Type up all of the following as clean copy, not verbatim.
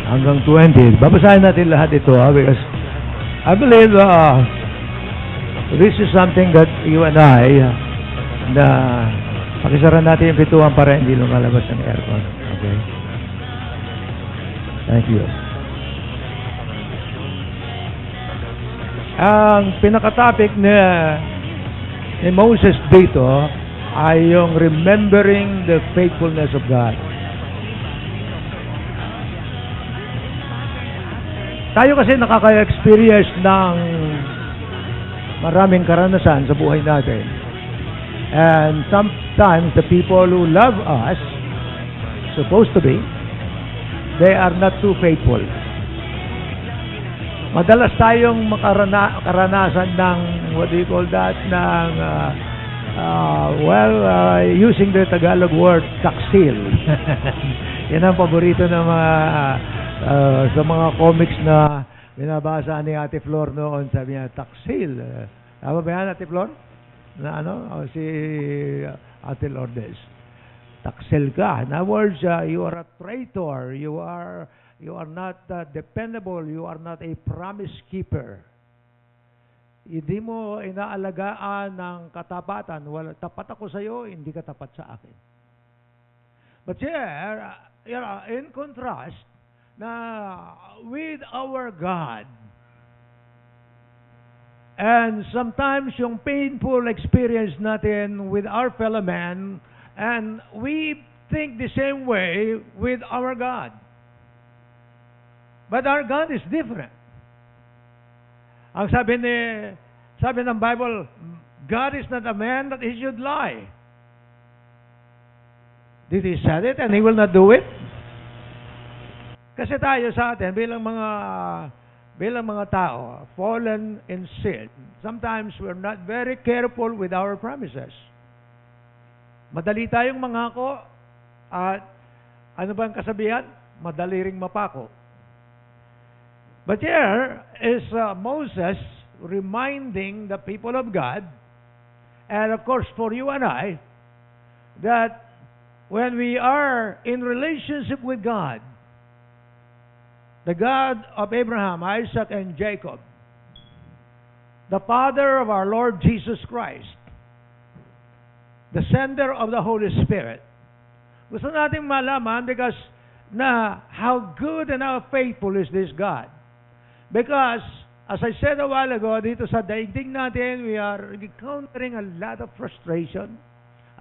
hanggang 20. Babasahin natin lahat ito because I believe this is something that you and I na pakisara natin yung pintuan para hindi lumalabas ng aircon. Okay? Thank you. Ang pinaka-topic ni Moses dito ay yung remembering the faithfulness of God. Tayo kasi nakaka-experience ng maraming karanasan sa buhay natin. And sometimes the people who love us, supposed to be, they are not too faithful. Madalas tayong makaranasan ng, what do you call that, ng, using the Tagalog word, taksil. Yan ang paborito ng mga, sa mga comics na binabasa ni Ate Flor noon, sabi niya, taksil. Tama ba yan, Ate Flor? Na si Ate Lourdes. Taksil ka. In other words, you are a traitor. You are not dependable. You are not a promise keeper. Hindi mo inaalagaan ng katapatan. Tapat ako sa iyo, hindi ka tapat sa akin. But here, in contrast, na with our God, and sometimes yung painful experience natin with our fellow man, and we think the same way with our God. But our God is different. Ang sabi ng Bible, God is not a man that he should lie. Did he say it and he will not do it? Kasi tayo sa atin bilang mga tao, fallen in sin, sometimes we're not very careful with our promises. Madali tayong mangako at ano ba ang kasabihan? Madali ring mapako. But here is Moses reminding the people of God, and of course for you and I, that when we are in relationship with God, the God of Abraham, Isaac, and Jacob, the Father of our Lord Jesus Christ, the sender of the Holy Spirit, gusto natin malaman because how good and how faithful is this God. Because, as I said a while ago, dito sa daigdig natin, we are encountering a lot of frustration,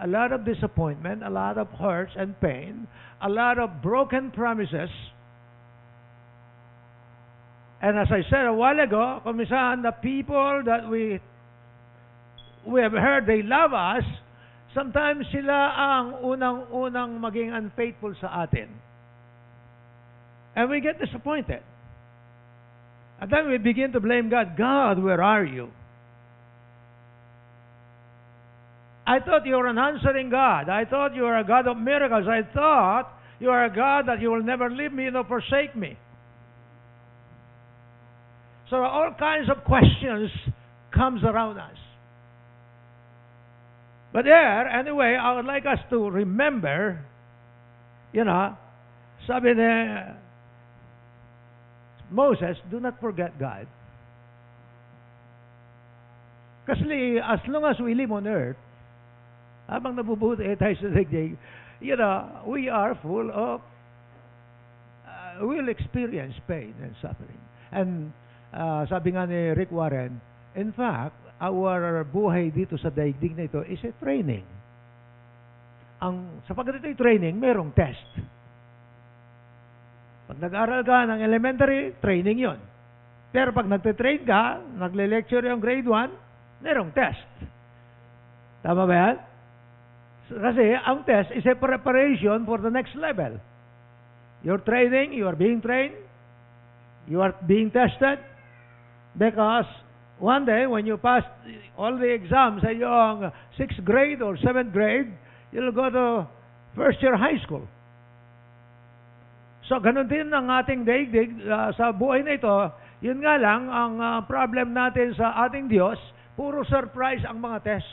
a lot of disappointment, a lot of hurts and pain, a lot of broken promises. And as I said a while ago, kumisan the people that we have heard they love us, sometimes sila ang unang maging unfaithful sa atin. And we get disappointed. And then we begin to blame God. God, where are you? I thought you were an answering God. I thought you were a God of miracles. I thought you are a God that you will never leave me nor forsake me. So all kinds of questions comes around us. But there, anyway, I would like us to remember, sabi ni Moses, do not forget God. Kasi as long as we live on earth, habang nabubuhay tayo sa daigdig, we are full of, we'll experience pain and suffering. And sabi nga ni Rick Warren, in fact, our buhay dito sa daigdig na ito is a training. Sapagkat ito'y training, merong test. Pag nag-aral ka ng elementary, training yon. Pero pag nagte-train ka, nagle-lecture yung grade 1, merong test. Tama ba yan? Kasi ang test is a preparation for the next level. You're training, you are being trained, you are being tested, because one day when you pass all the exams sa iyong 6th grade or 7th grade, you'll go to first year high school. So, ganun din ang ating daigdig sa buhay na ito. Yun nga lang, ang problem natin sa ating Diyos, puro surprise ang mga test.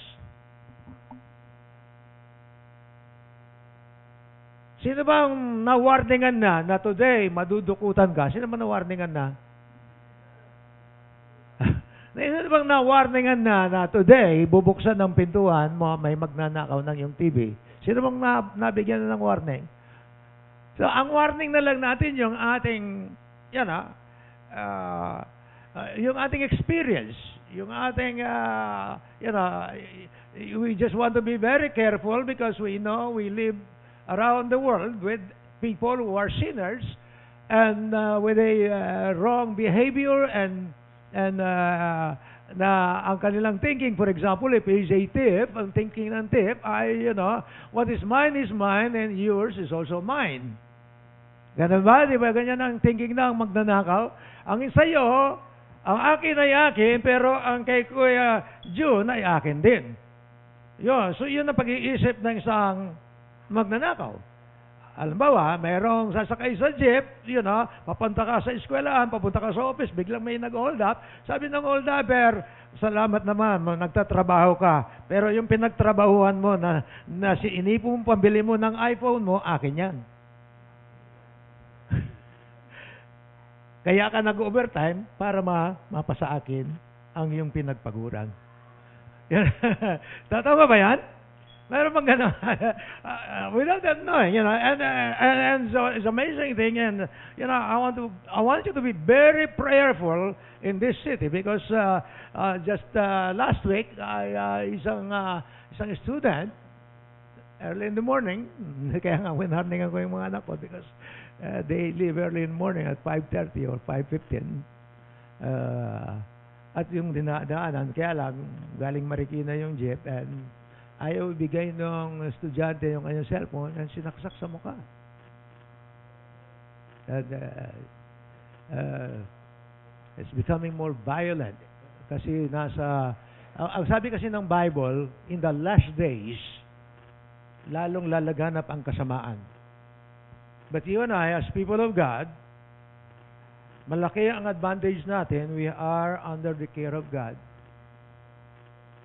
Sino bang na-warningan na today madudukutan ka? Sino bang na-warningan na? Sino bang na-warningan na today bubuksan ng pintuan mo, may magnanakaw ng yung TV? Sino bang nabigyan na ng warning? So, ang warning na lang natin yung ating, yung ating experience, yung ating, we just want to be very careful because we know we live around the world with people who are sinners and with a wrong behavior and na ang kanilang thinking, for example, if he's a thief, ang thinking ng thief ay, what is mine and yours is also mine. Ganun ba? Di ba? Ganyan ang thinking ng magnanakaw. Ang sa'yo, ang akin ay akin, pero ang kay Kuya June ay akin din. Yun. So, yun ang pag-iisip ng isang magnanakaw. Halimbawa, mayroong sasakay sa jeep, papunta ka sa eskwelahan, papunta ka sa office, biglang may nag-hold up. Sabi ng hold upper, salamat naman, nagtatrabaho ka. Pero yung pinagtrabahuhan mo na inipo mo, pambili mo ng iPhone mo, akin yan. Kaya ka nag-overtime para mapasa akin ang iyong pinagpaguran. Tama ba yan? Meron bang gano'n? Without that knowing, and so it's amazing thing, and I want you to be very prayerful in this city because just last week, isang student early in the morning, kaya nga winarningan ko yung mga anak ko because they leave early in the morning at 5:30 or 5:15. At yung dinadaanan, kaya lang, galing Marikina yung jeep and ayaw ibigay ng estudyante yung kanyang cellphone and sinaksak sa mukha. And it's becoming more violent kasi ang sabi kasi ng Bible, in the last days, lalong lalaganap ang kasamaan. But you and I, as people of God, malaki ang advantage natin. We are under the care of God.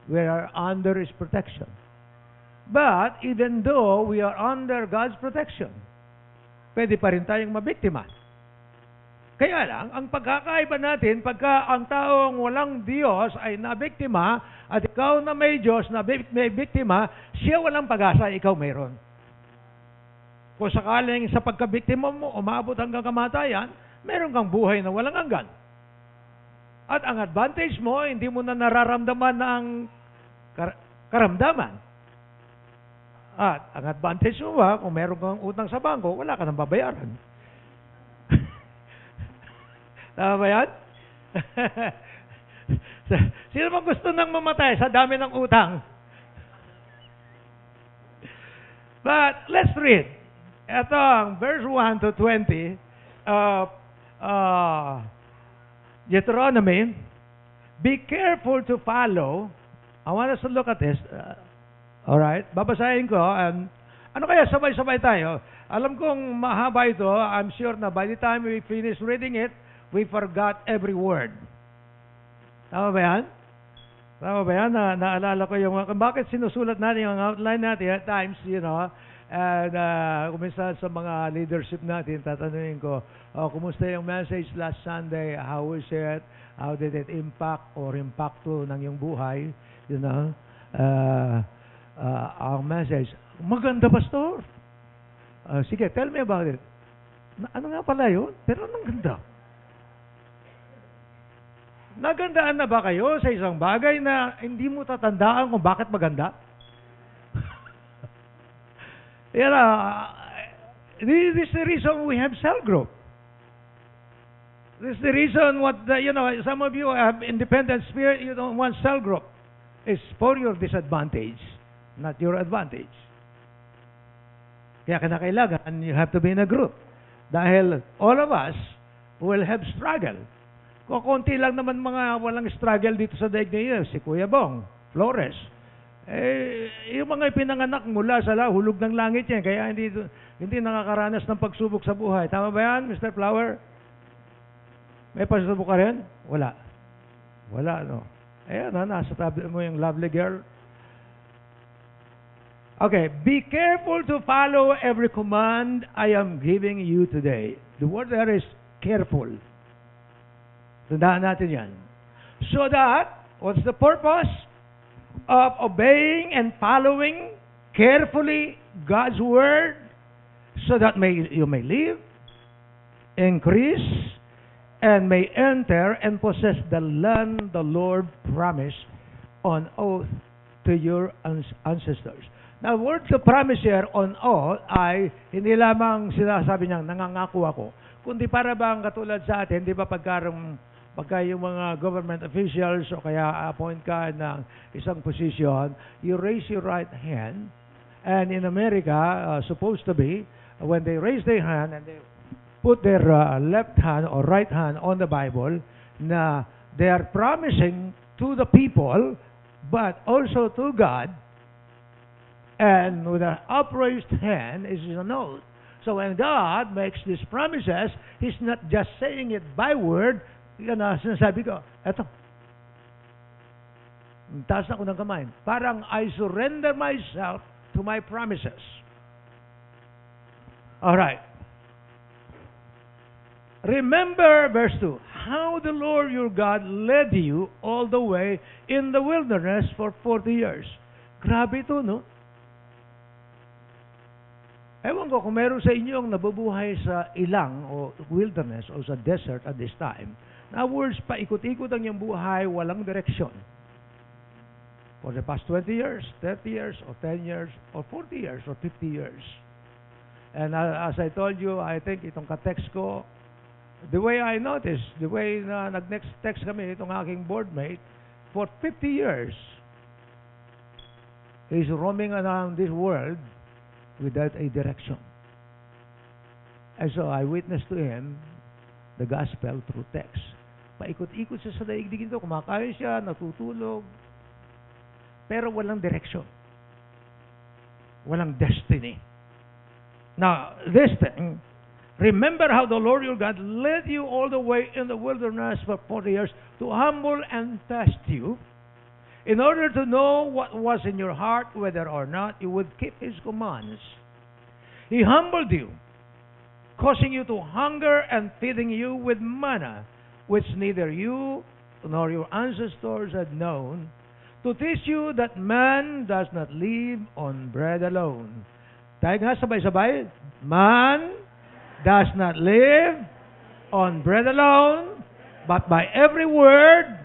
We are under His protection. But even though we are under God's protection, pwede pa rin tayong mabiktima. Kaya lang, ang pagkakaiba natin, pagka ang taong walang Diyos ay nabiktima, at ikaw na may Diyos na may biktima, siya walang pag-asa, ikaw mayroon. Kung sakaling sa pagkabiktima mo, umabot hanggang kamatayan, meron kang buhay na walang hanggan. At ang advantage mo, hindi mo na nararamdaman ng karamdaman. At ang advantage mo ba, kung meron kang utang sa bangko, wala ka nang babayaran. Tama ba yan? Sino bang gusto nang mamatay sa dami ng utang? But let's read. Ito ang verse 1 to 20. Deuteronomy. Be careful to follow. I want us to look at this. Alright? Babasahin ko. Ano kaya sabay-sabay tayo? Alam kong mahaba ito. I'm sure na by the time we finish reading it, we forgot every word. Tama ba yan? Tama ba yan? Naalala ko yung bakit sinusulat natin yung outline natin at times, and kumisa sa mga leadership natin, tatanungin ko, kumusta yung message last Sunday? How was it? How did it impact or impacto ng yung buhay? Ang message, maganda, Pastor. Sige, tell me about it. Ano nga pala yun? Pero anong ganda? Nagandaan na ba kayo sa isang bagay na hindi mo tatandaan kung bakit maganda? This is the reason we have cell group. This is the reason some of you have independent spirit, you don't want cell group. It's for your disadvantage, not your advantage. Kaya kinakailangan, you have to be in a group. Dahil all of us will have struggle. Kung konti lang naman mga walang struggle dito sa daig niya, si Kuya Bong, Flores. Yung mga pinanganak mula sa hulog ng langit yan, kaya hindi nakakaranas ng pagsubok sa buhay. Tama ba yan, Mr. Flower? May pagsubok ka rin? Wala. Wala, no? Ayan, nasa tabi mo yung lovely girl. Okay, be careful to follow every command I am giving you today. The word there is careful. Tandaan natin yan. So that, what's the purpose of obeying and following carefully God's word? So that you may live, increase, and may enter and possess the land the Lord promised on oath to your ancestors. Now, word to promise here on oath ay hindi lamang sinasabi niyang nangangako ako, kundi para bang katulad sa atin, di ba pagka yung mga government officials o kaya appoint ka ng isang position, you raise your right hand, and in America, supposed to be, when they raise their hand and they put their left hand or right hand on the Bible, na they are promising to the people, but also to God, and with an upraised hand is an oath. So when God makes these promises, He's not just saying it by word. Yan na sinasabi ko, eto, taas na ko ng kamay. Parang I surrender myself to my promises. Alright. Remember, verse 2, how the Lord your God led you all the way in the wilderness for 40 years. Grabe ito, no? Ewan ko kung meron sa inyo ang nabubuhay sa ilang o wilderness o sa desert at this time. In other words, paikot-ikot ang iyong buhay, walang direksyon. For the past 20 years, 30 years, or 10 years, or 40 years, or 50 years. And as I told you, I think itong ka-text ko, the way I noticed, the way na nag-text kami, itong aking boardmate, for 50 years, he's roaming around this world without a direction. And so I witnessed to him the gospel through text. Paikot-ikot siya sa daigdig ito, kumakain siya, natutulog, pero walang direction. Walang destiny. Now, this thing, remember how the Lord your God led you all the way in the wilderness for 40 years to humble and test you, in order to know what was in your heart, whether or not you would keep His commands. He humbled you, causing you to hunger and feeding you with manna, which neither you nor your ancestors had known, to teach you that man does not live on bread alone. Tayo nga sabay-sabay. Man does not live on bread alone, but by every word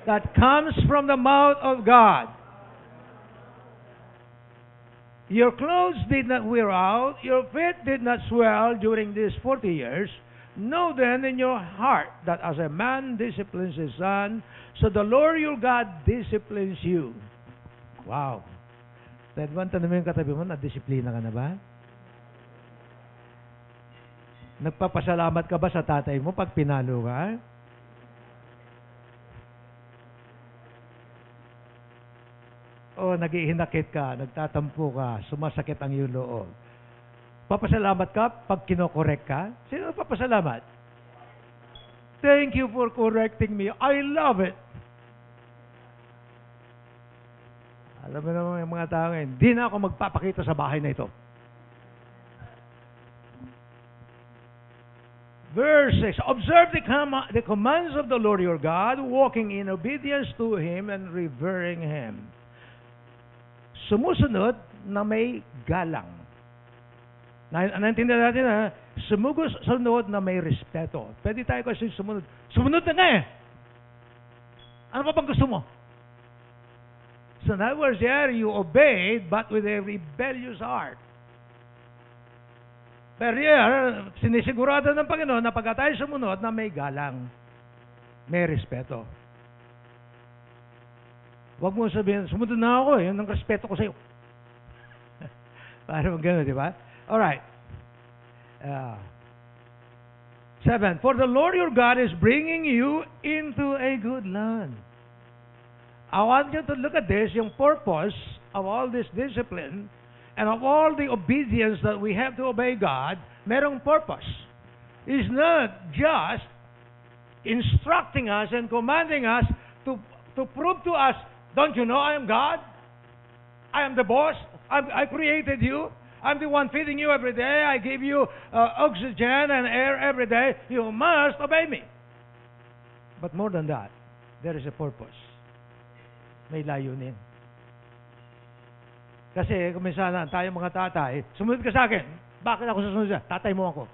that comes from the mouth of God. Your clothes did not wear out, your feet did not swell during these 40 years. Know then in your heart that as a man disciplines his son, so the Lord your God disciplines you. Wow. Tedwan, tanong yung katabi mo, na-disiplina ka na ba? Nagpapasalamat ka ba sa tatay mo pag pinalo ka? O naghihinakit ka, nagtatampo ka, sumasakit ang iyong loob. Papasalamat ka pag kinokorek ka? Sino papasalamat? Thank you for correcting me. I love it. Alam mo naman yung mga tao ngayon, hindi na ako magpapakita sa bahay na ito. Verse 6, observe the commands of the Lord your God, walking in obedience to Him and revering Him. Sumusunod na may galang. Naintindihan natin na sumusunod na may respeto. Pwede tayo kasi sumunod. Sumunod na nga eh. Ano pa bang gusto mo? So in other words, there you obeyed but with a rebellious heart. Pero here, sinisigurado ng Panginoon na pagka tayo sumunod na may galang, may respeto. Huwag mo sabihin, sumunod na ako eh, yun ang respeto ko sa iyo. Parang gano'n, di ba? Alright. 7. For the Lord your God is bringing you into a good land. I want you to look at this, yung purpose of all this discipline and of all the obedience that we have to obey God, merong purpose. It's not just instructing us and commanding us to prove to us, don't you know I am God? I am the boss. I created you. I'm the one feeding you every day. I give you oxygen and air every day. You must obey me. But more than that, there is a purpose. May layunin. Kasi kuminsan tayo mga tatay, sumunod ka sa akin. Bakit ako susunod siya? Tatay mo ako.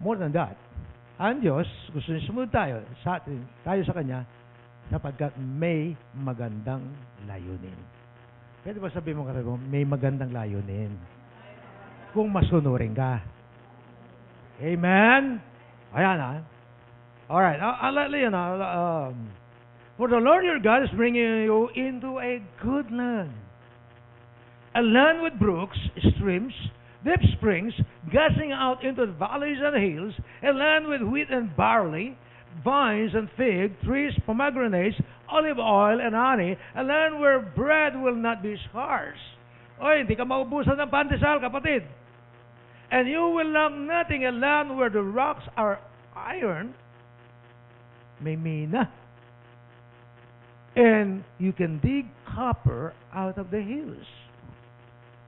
More than that, ang Diyos, gusto niya sumunod tayo sa Kanya, sapagkat may magandang layunin. Pwede ba sabihin mo katabi mo, may magandang layunin? Kung masunurin ka. Amen? Ayan ha. Alright, for the Lord your God is bringing you into a good land. A land with brooks, streams, deep springs, gushing out into the valleys and hills, a land with wheat and barley, vines and fig trees, pomegranates, olive oil and honey, a land where bread will not be scarce. Oy, hindi ka maubusan ng pandesal, kapatid. And you will lack nothing, a land where the rocks are iron, may mina. And you can dig copper out of the hills.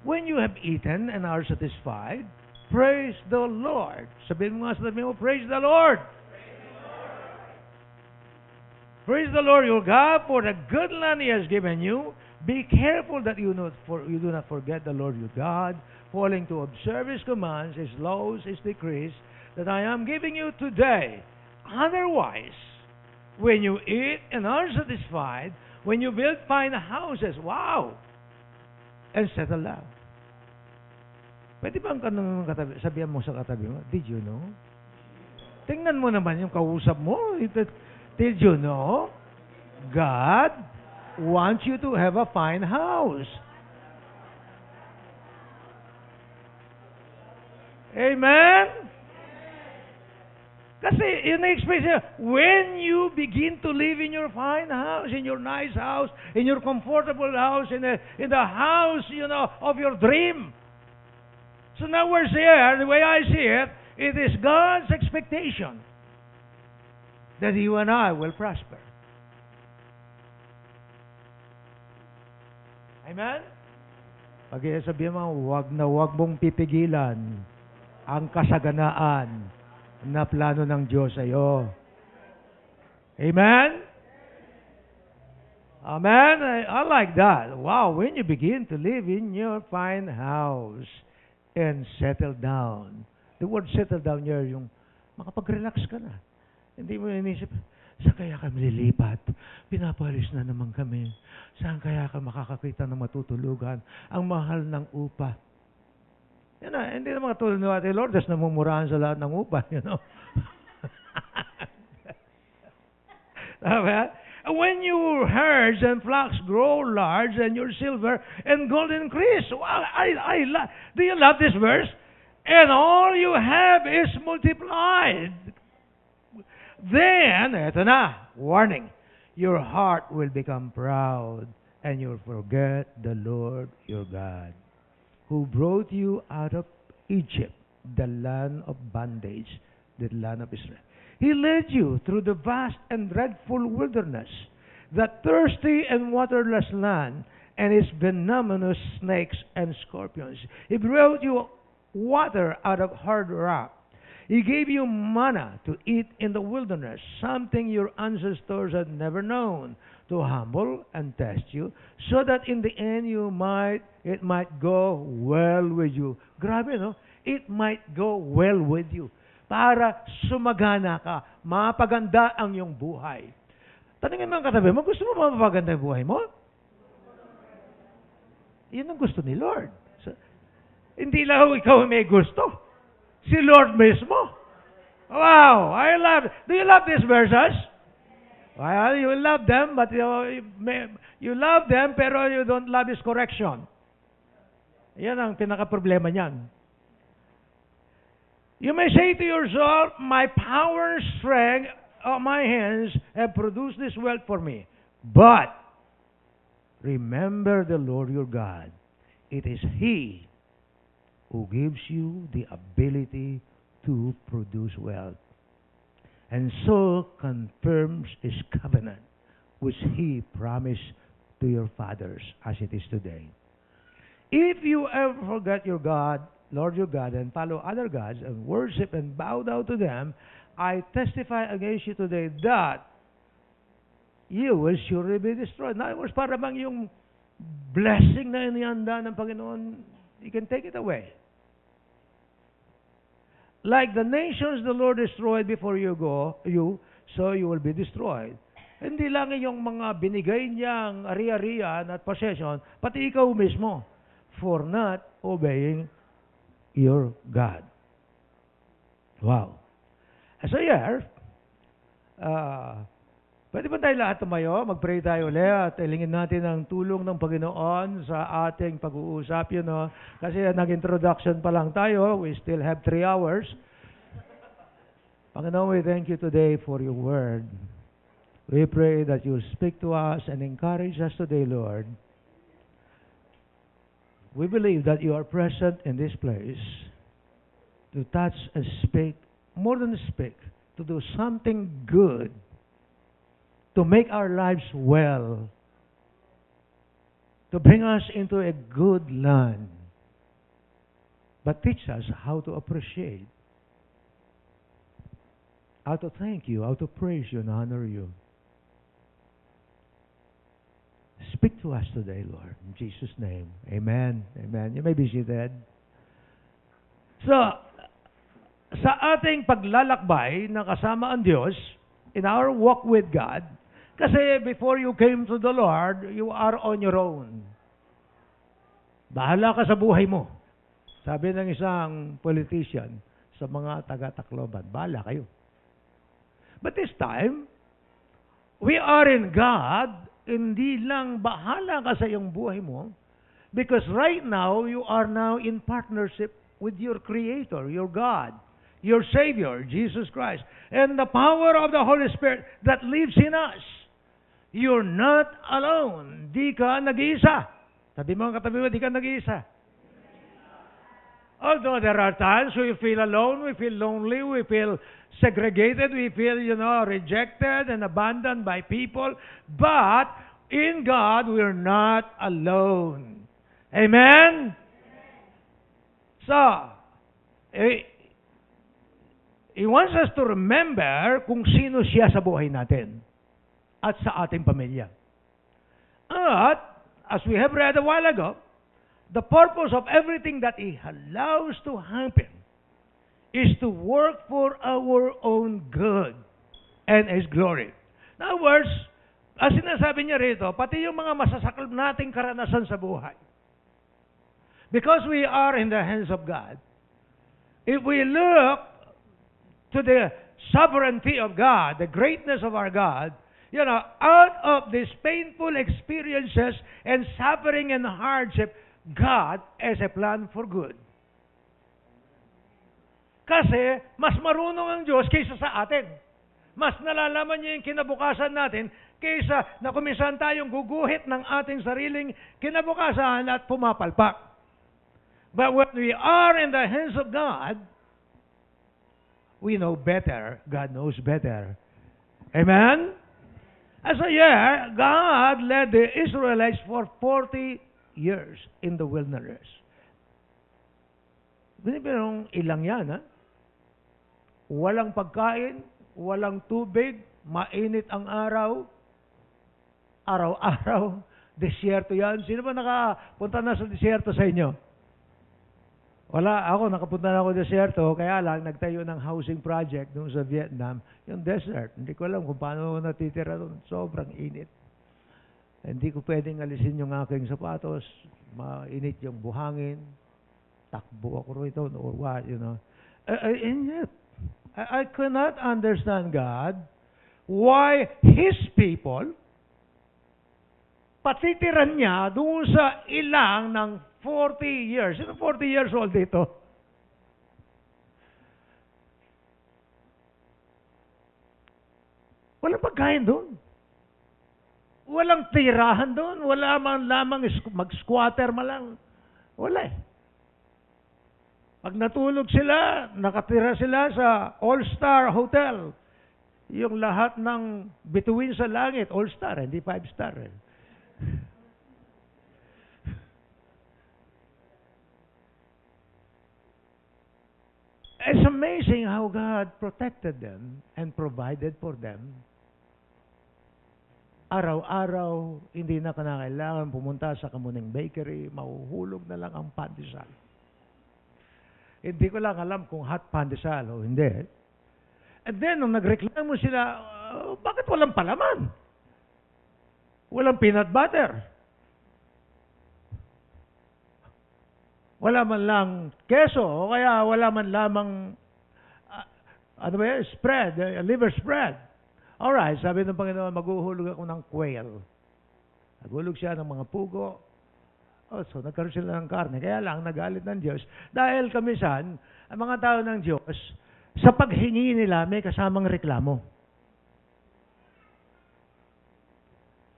When you have eaten and are satisfied, praise the Lord. Sabihin mo nga sa tabi mo, praise the Lord. Praise the Lord your God for the good land He has given you. Be careful that you do not forget the Lord your God, falling to observe His commands, His laws, His decrees, that I am giving you today. Otherwise, when you eat and are satisfied, when you build fine houses, wow, and settle down. Pwede ba ang sabihan mo sa katabi mo, did you know? Tingnan mo naman yung kausap mo. Did you know? God wants you to have a fine house. Amen? Kasi yun na-express niya, when you begin to live in your fine house, in your nice house, in your comfortable house, in the house, of your dream. So now we're here, the way I see it, it is God's expectation that you and I will prosper. Amen? Pag sabihin mo, wag mong pipigilan ang kasaganaan na plano ng Diyos sa iyo. Amen? Amen? I like that. Wow, when you begin to live in your fine house and settle down. The word settle down here, yung makapag-relax ka na. Hindi mo inisip, saan kaya kami lilipat? Pinapalis na naman kami. Saan kaya ka makakakita ng matutulugan? Ang mahal ng upa. Yan na, hindi naman katulad ng ating Lord, tas namumurahan sa lahat ng upa, When your herds and flocks grow large and your silver and gold increase. Well, do you love this verse? And all you have is multiplied. Then, eto na, warning, your heart will become proud and you'll forget the Lord your God, who brought you out of Egypt, the land of bondage, the land of Israel. He led you through the vast and dreadful wilderness, that thirsty and waterless land, and its venomous snakes and scorpions. He brought you water out of hard rock. He gave you manna to eat in the wilderness, something your ancestors had never known, to humble and test you, so that in the end it might go well with you. Grabe, no? It might go well with you. Para sumagana ka, mapaganda ang iyong buhay. Tanungin mo ang katabi mo, gusto mo mapaganda ang buhay mo? Yun ang gusto ni Lord. So, hindi lang ikaw may gusto. Si Lord mismo. Wow! Do you love these verses? Well, you love them, but you love them, pero you don't love His correction. Yan ang pinaka-problema niyan. You may say to yourself, my power and strength of my hands have produced this wealth for me. But, remember the Lord your God. It is He who gives you the ability to produce wealth, and so confirms His covenant, which He promised to your fathers as it is today. If you ever forget your God, Lord your God, and follow other gods and worship and bow down to them, I testify against you today that you will surely be destroyed. In other words, para bang yung blessing na inihanda ng Panginoon, He can take it away. Like the nations the Lord destroyed before you, so you will be destroyed. Hindi lang yung mga binigay niyang ari-arian at possession, pati ikaw mismo, for not obeying your God. Wow. So here, pwede ba tayo lahat tumayo? Mag-pray tayo ulit at ilingin natin ang tulong ng Panginoon sa ating pag-uusap. Kasi nag-introduction pa lang tayo. We still have 3 hours. Panginoon, we thank you today for your word. We pray that you speak to us and encourage us today, Lord. We believe that you are present in this place to touch and speak, more than speak, to do something good, to make our lives well, to bring us into a good land. But teach us how to appreciate, how to thank you, how to praise you and honor you. Speak to us today, Lord. In Jesus' name. Amen. Amen. You may be seated. So, sa ating paglalakbay na kasama ang Diyos, in our walk with God, kasi before you came to the Lord, you are on your own. Bahala ka sa buhay mo. Sabi ng isang politician sa mga taga-Tacloban, bahala kayo. But this time, we are in God. Hindi lang bahala ka sa iyong buhay mo, because right now, you are now in partnership with your Creator, your God, your Savior, Jesus Christ, and the power of the Holy Spirit that lives in us. You're not alone. Di ka nag-iisa. Sabi mo ang katabi mo, di ka nag-iisa. Although there are times we feel alone, we feel lonely, we feel segregated, we feel, rejected and abandoned by people, but in God, we're not alone. Amen? So, He wants us to remember kung sino siya sa buhay natin at sa ating pamilya. At, as we have read a while ago, the purpose of everything that He allows to happen is to work for our own good and His glory. In other words, as sinasabi niya rito, pati yung mga masasakal nating karanasan sa buhay. Because we are in the hands of God, if we look to the sovereignty of God, the greatness of our God, out of these painful experiences and suffering and hardship, God has a plan for good. Kasi, mas marunong ang Diyos kaysa sa atin. Mas nalalaman niya yung kinabukasan natin kaysa na kuminsan tayong guguhit ng ating sariling kinabukasan at pumapalpak. But when we are in the hands of God, we know better. God knows better. Amen? As a year, God led the Israelites for 40 years in the wilderness. Pero ilang yan, ha? Walang pagkain, walang tubig, mainit ang araw, araw-araw, desierto yan. Sino ba nakapunta na sa desierto sa inyo? Wala, ako nakapunta na ako sa desierto, kaya lang nagtayo ng housing project doon sa Vietnam, yung desert. Hindi ko alam kung paano natitira doon. Sobrang init. Hindi ko pwedeng alisin yung aking sapatos. Mainit yung buhangin. Takbo ako rito or what, And yet, I cannot understand God why His people patitiran niya doon sa ilang ng 40 years. 40 years old dito? Walang pagkain doon. Walang tirahan doon. Wala man lamang mag-squatter malang. Wala eh. Pag natulog sila, nakatira sila sa All-Star Hotel. Yung lahat ng bituin sa langit, All-Star, hindi 5-star. It's amazing how God protected them and provided for them. Araw-araw, hindi na kailangan pumunta sa Kamuning Bakery, mahuhulog na lang ang pandesal. Hindi ko lang alam kung hot pandesal o hindi. And then, nung nagreklamo sila, bakit walang palaman? Walang peanut butter. Wala man lang keso, o kaya wala man lamang, spread, liver spread. Alright, sabi ng Panginoon, maghuhulog ako ng quail. Naghulog siya ng mga pugo. So nagkaroon sila ng karne. Kaya lang, nagalit ng Diyos. Dahil kamisan, ang mga tao ng Diyos, sa paghingi nila, may kasamang reklamo.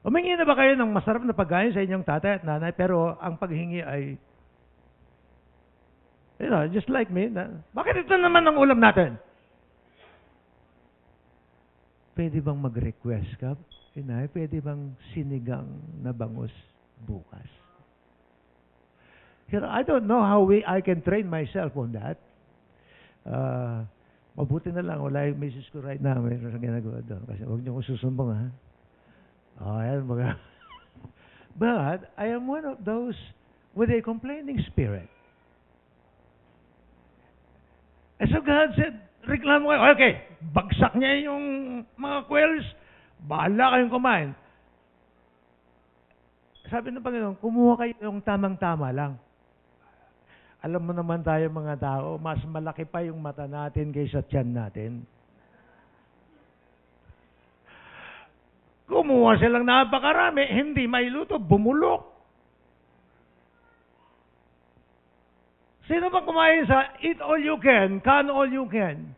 Humingi na ba kayo ng masarap na pagkain sa inyong tatay at nanay, pero ang paghingi ay, just like me, bakit ito naman ang ulam natin? Pwede bang mag-request ka? Inay, pwede bang sinigang na bangus bukas? I don't know how I can train myself on that. Mabuti na lang, wala yung misis ko right now. Mayroon siyang ginagawa doon. Kasi huwag niyo ko susumbong, ha? Ayan, mga. But, I am one of those with a complaining spirit. And so God said, reklamo kayo. Okay, bagsak niya yung mga quails. Bahala kayong kumain. Sabi ng Panginoon, kumuha kayo yung tamang-tama lang. Alam mo naman tayo mga tao, mas malaki pa yung mata natin kaysa tiyan natin. Kumuha silang napakarami, hindi mailuto, bumulok. Sino bang kumain sa eat all you can all you can?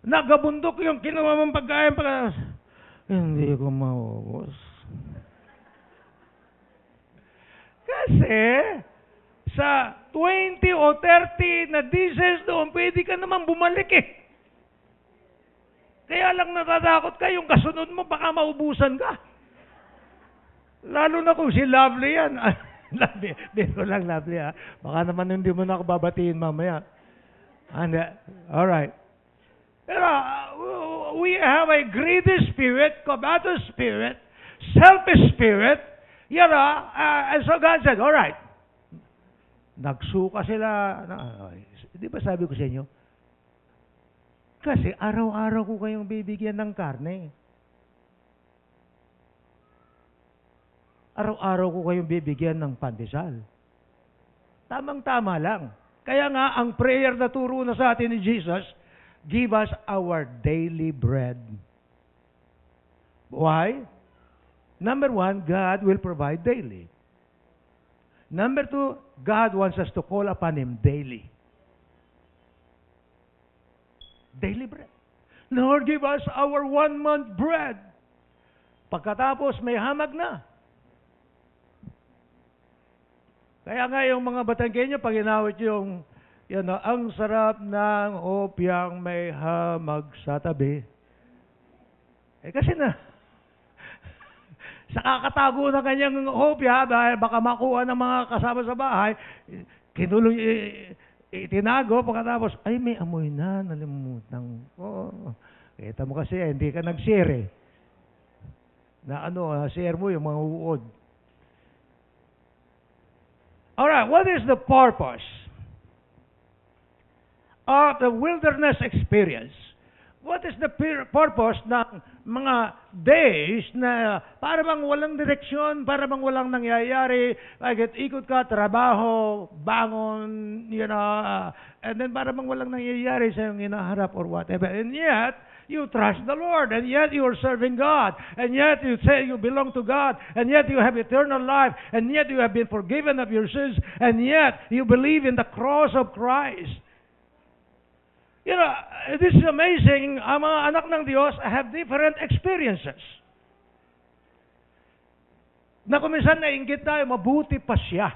Nagabundok yung kinuha mong pagkain para hindi ko maubos. Kasi sa 20 o 30 na dishes doon, pwede ka naman bumalik eh. Kaya lang natatakot ka, yung kasunod mo, baka maubusan ka. Lalo na kung si Lovely yan. Lovely, hindi ko lang Lovely ha. Baka naman hindi mo na ako babatiin mamaya. Alright. Pero we have a greedy spirit, covetous spirit, selfish spirit. And so God said, alright. Nagsuka sila. Di ba sabi ko sa inyo? Kasi araw-araw ko kayong bibigyan ng karne. Araw-araw ko kayong bibigyan ng pandesal. Tamang-tama lang. Kaya nga, ang prayer na turo na sa atin ni Jesus, give us our daily bread. Why? Number one, God will provide daily. Number two, God wants us to call upon Him daily. Daily bread. Lord, give us our 1 month bread. Pagkatapos, may hamag na. Kaya nga yung mga Batanggenyo, pag inawit yung, ang sarap ng opyang may hamag sa tabi. Kasi na, sa kakatago ng kanyang opya, dahil baka makuha ng mga kasama sa bahay, kinulong, itinago, pagkatapos, ay may amoy na, nalimutan ko. Kita mo kasi, hindi ka nag-share eh. Share mo yung mga uod. Alright, what is the purpose of the wilderness experience? What is the purpose ng mga days na para bang walang direksyon, para bang walang nangyayari, ikot ka, trabaho, bangon, and then para bang walang nangyayari sa iyong hinaharap or whatever. And yet, you trust the Lord, and yet you are serving God, and yet you say you belong to God, and yet you have eternal life, and yet you have been forgiven of your sins, and yet you believe in the cross of Christ. This is amazing. Ang mga anak ng Diyos have different experiences. Na kuminsan nainggit tayo, mabuti pa siya.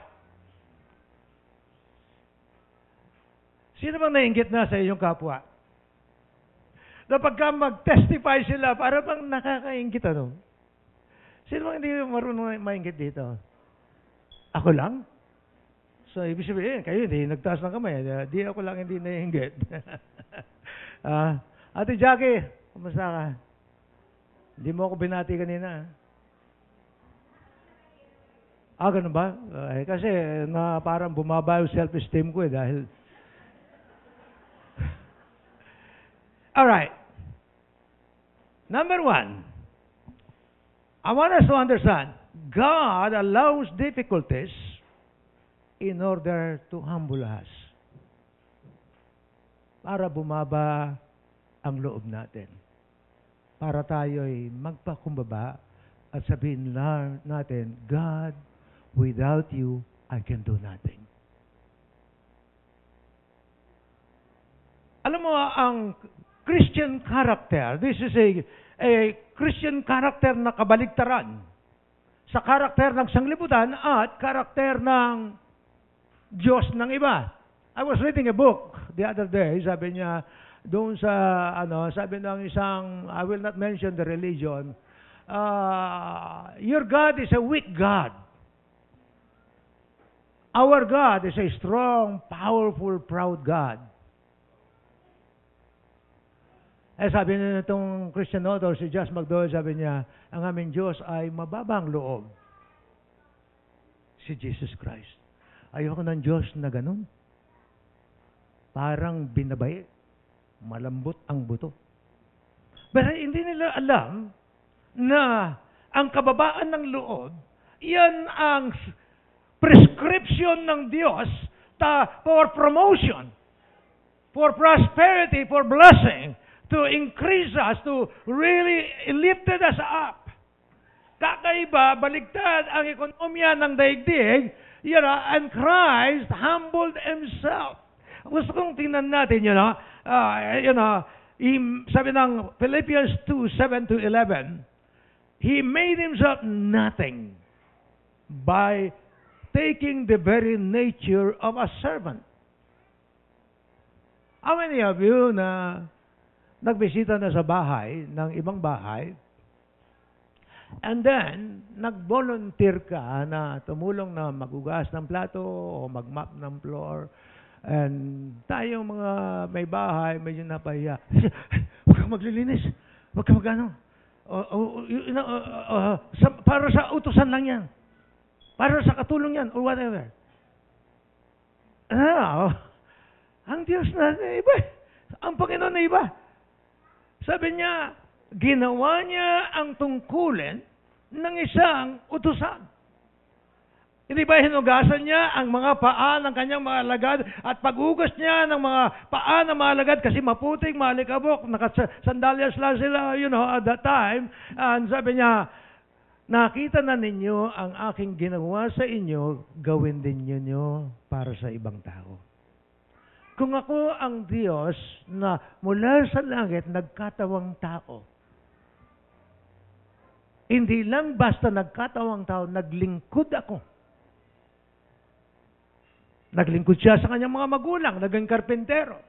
Sino bang nainggit na sa iyong kapwa? Na pagka mag-testify sila, para bang nakakainggit Sino bang hindi marunong mainggit dito? Ako lang? So, ibig sabihin, kayo hindi nagtaas ng kamay. Di ako lang hindi naiinggit. Ate Jackie, kumusta ka? Hindi mo ako binati kanina. Ganun ba? Kasi parang bumaba yung self-esteem ko dahil... Alright. Number 1. I want us to understand, God allows difficulties in order to humble us. Para bumaba ang loob natin. Para tayo'y magpakumbaba at sabihin natin, God, without you, I can do nothing. Alam mo, ang Christian character, this is a Christian character na kabaligtaran sa karakter ng sanglibutan at karakter ng Diyos ng iba. I was reading a book the other day, sabi niya, doon sa, sabi ng isang, I will not mention the religion, your God is a weak God. Our God is a strong, powerful, proud God. Sabi niya itong Christian author, si Josh McDowell, sabi niya, ang aming Diyos ay mababang loob. Si Jesus Christ. Ayoko ng Diyos na ganun. Parang binabay. Malambot ang buto. Pero hindi nila alam na ang kababaan ng loob, yan ang prescription ng Diyos for promotion, for prosperity, for blessing, to increase us, to really lifted us up. Kakaiba, baligtad ang ekonomiya ng daigdig, and Christ humbled Himself. Gusto kong tingnan natin, sabi ng Philippians 2:7-11, He made Himself nothing by taking the very nature of a servant. How many of you na nagbisita na sa bahay, ng ibang bahay, and then, nag-volunteer ka na tumulong na magugas ng plato o mag-mop ng floor, and tayong mga may bahay, medyo napahiya. Huwag kang maglilinis. Huwag kang magano. Para sa utusan lang yan. Para sa katulong yan, or whatever. Ang Diyos na iba. Ang Panginoon na iba. Sabi niya, ginawa niya ang tungkulin ng isang utusan. Hindi ba hinugasan niya ang mga paa ng kanyang mga alagad at paghugas niya ng mga paa ng mga alagad kasi maputing, malikabok, nakasandalyas lang sila, at that time. And sabi niya, nakita na ninyo ang aking ginawa sa inyo, gawin din ninyo para sa ibang tao. Kung ako ang Diyos na mula sa langit nagkatawang tao, hindi lang basta nagkatawang tao, naglingkod ako. Naglingkod siya sa kanyang mga magulang, naging karpentero.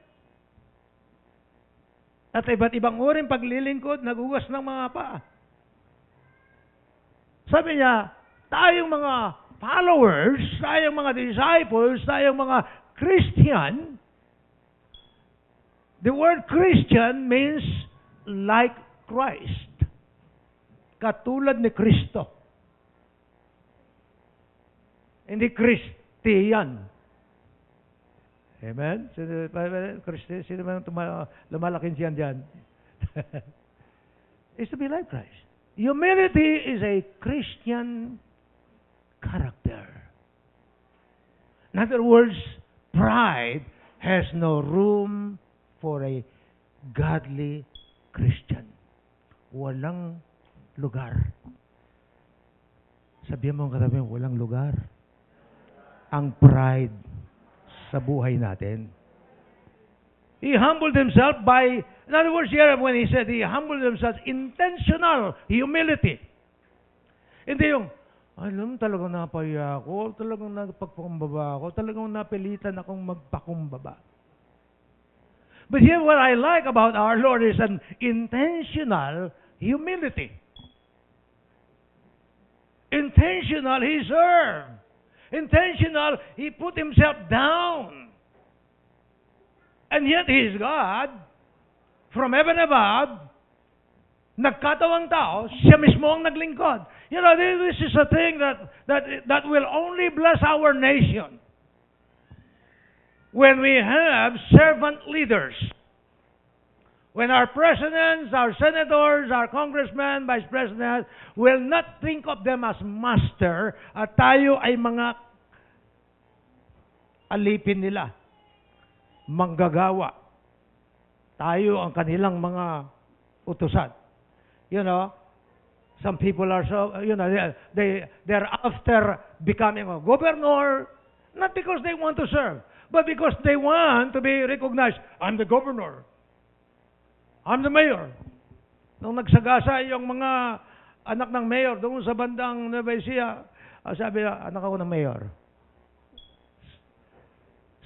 At iba't ibang uring paglilingkod, nagugas ng mga paa. Sabi niya, tayong mga followers, tayong mga disciples, tayong mga Christian, the word Christian means like Christ. Katulad ni Kristo. Hindi Christian. Amen? Sino man lumalaking siyan dyan? It's to be like Christ. Humility is a Christian character. In other words, pride has no room for a godly Christian. Walang lugar. Sabihin mo ang katabi, walang lugar. Ang pride sa buhay natin. He humbled himself by, in other words here, when he said he humbled himself, intentional humility. Hindi yung, alam, talagang napaya ako, talagang nagpagpakumbaba ako, talagang napilitan akong magpakumbaba. But here what I like about our Lord is an intentional humility. Intentional, He served. Intentional, He put Himself down. And yet He is God. From heaven above, nagkatawang tao, siya mismo ang naglingkod. You know, this is a thing that will only bless our nation. When we have servant leaders. When our presidents, our senators, our congressmen, vice presidents will not think of them as master at tayo ay mga alipin nila, manggagawa. Tayo ang kanilang mga utusan. You know, some people are so, you know, they're after becoming a governor, not because they want to serve, but because they want to be recognized. I'm the governor. I'm the mayor. Nung nagsagasa yung mga anak ng mayor doon sa bandang Nueva Ecija, sabi niya, anak ako ng mayor.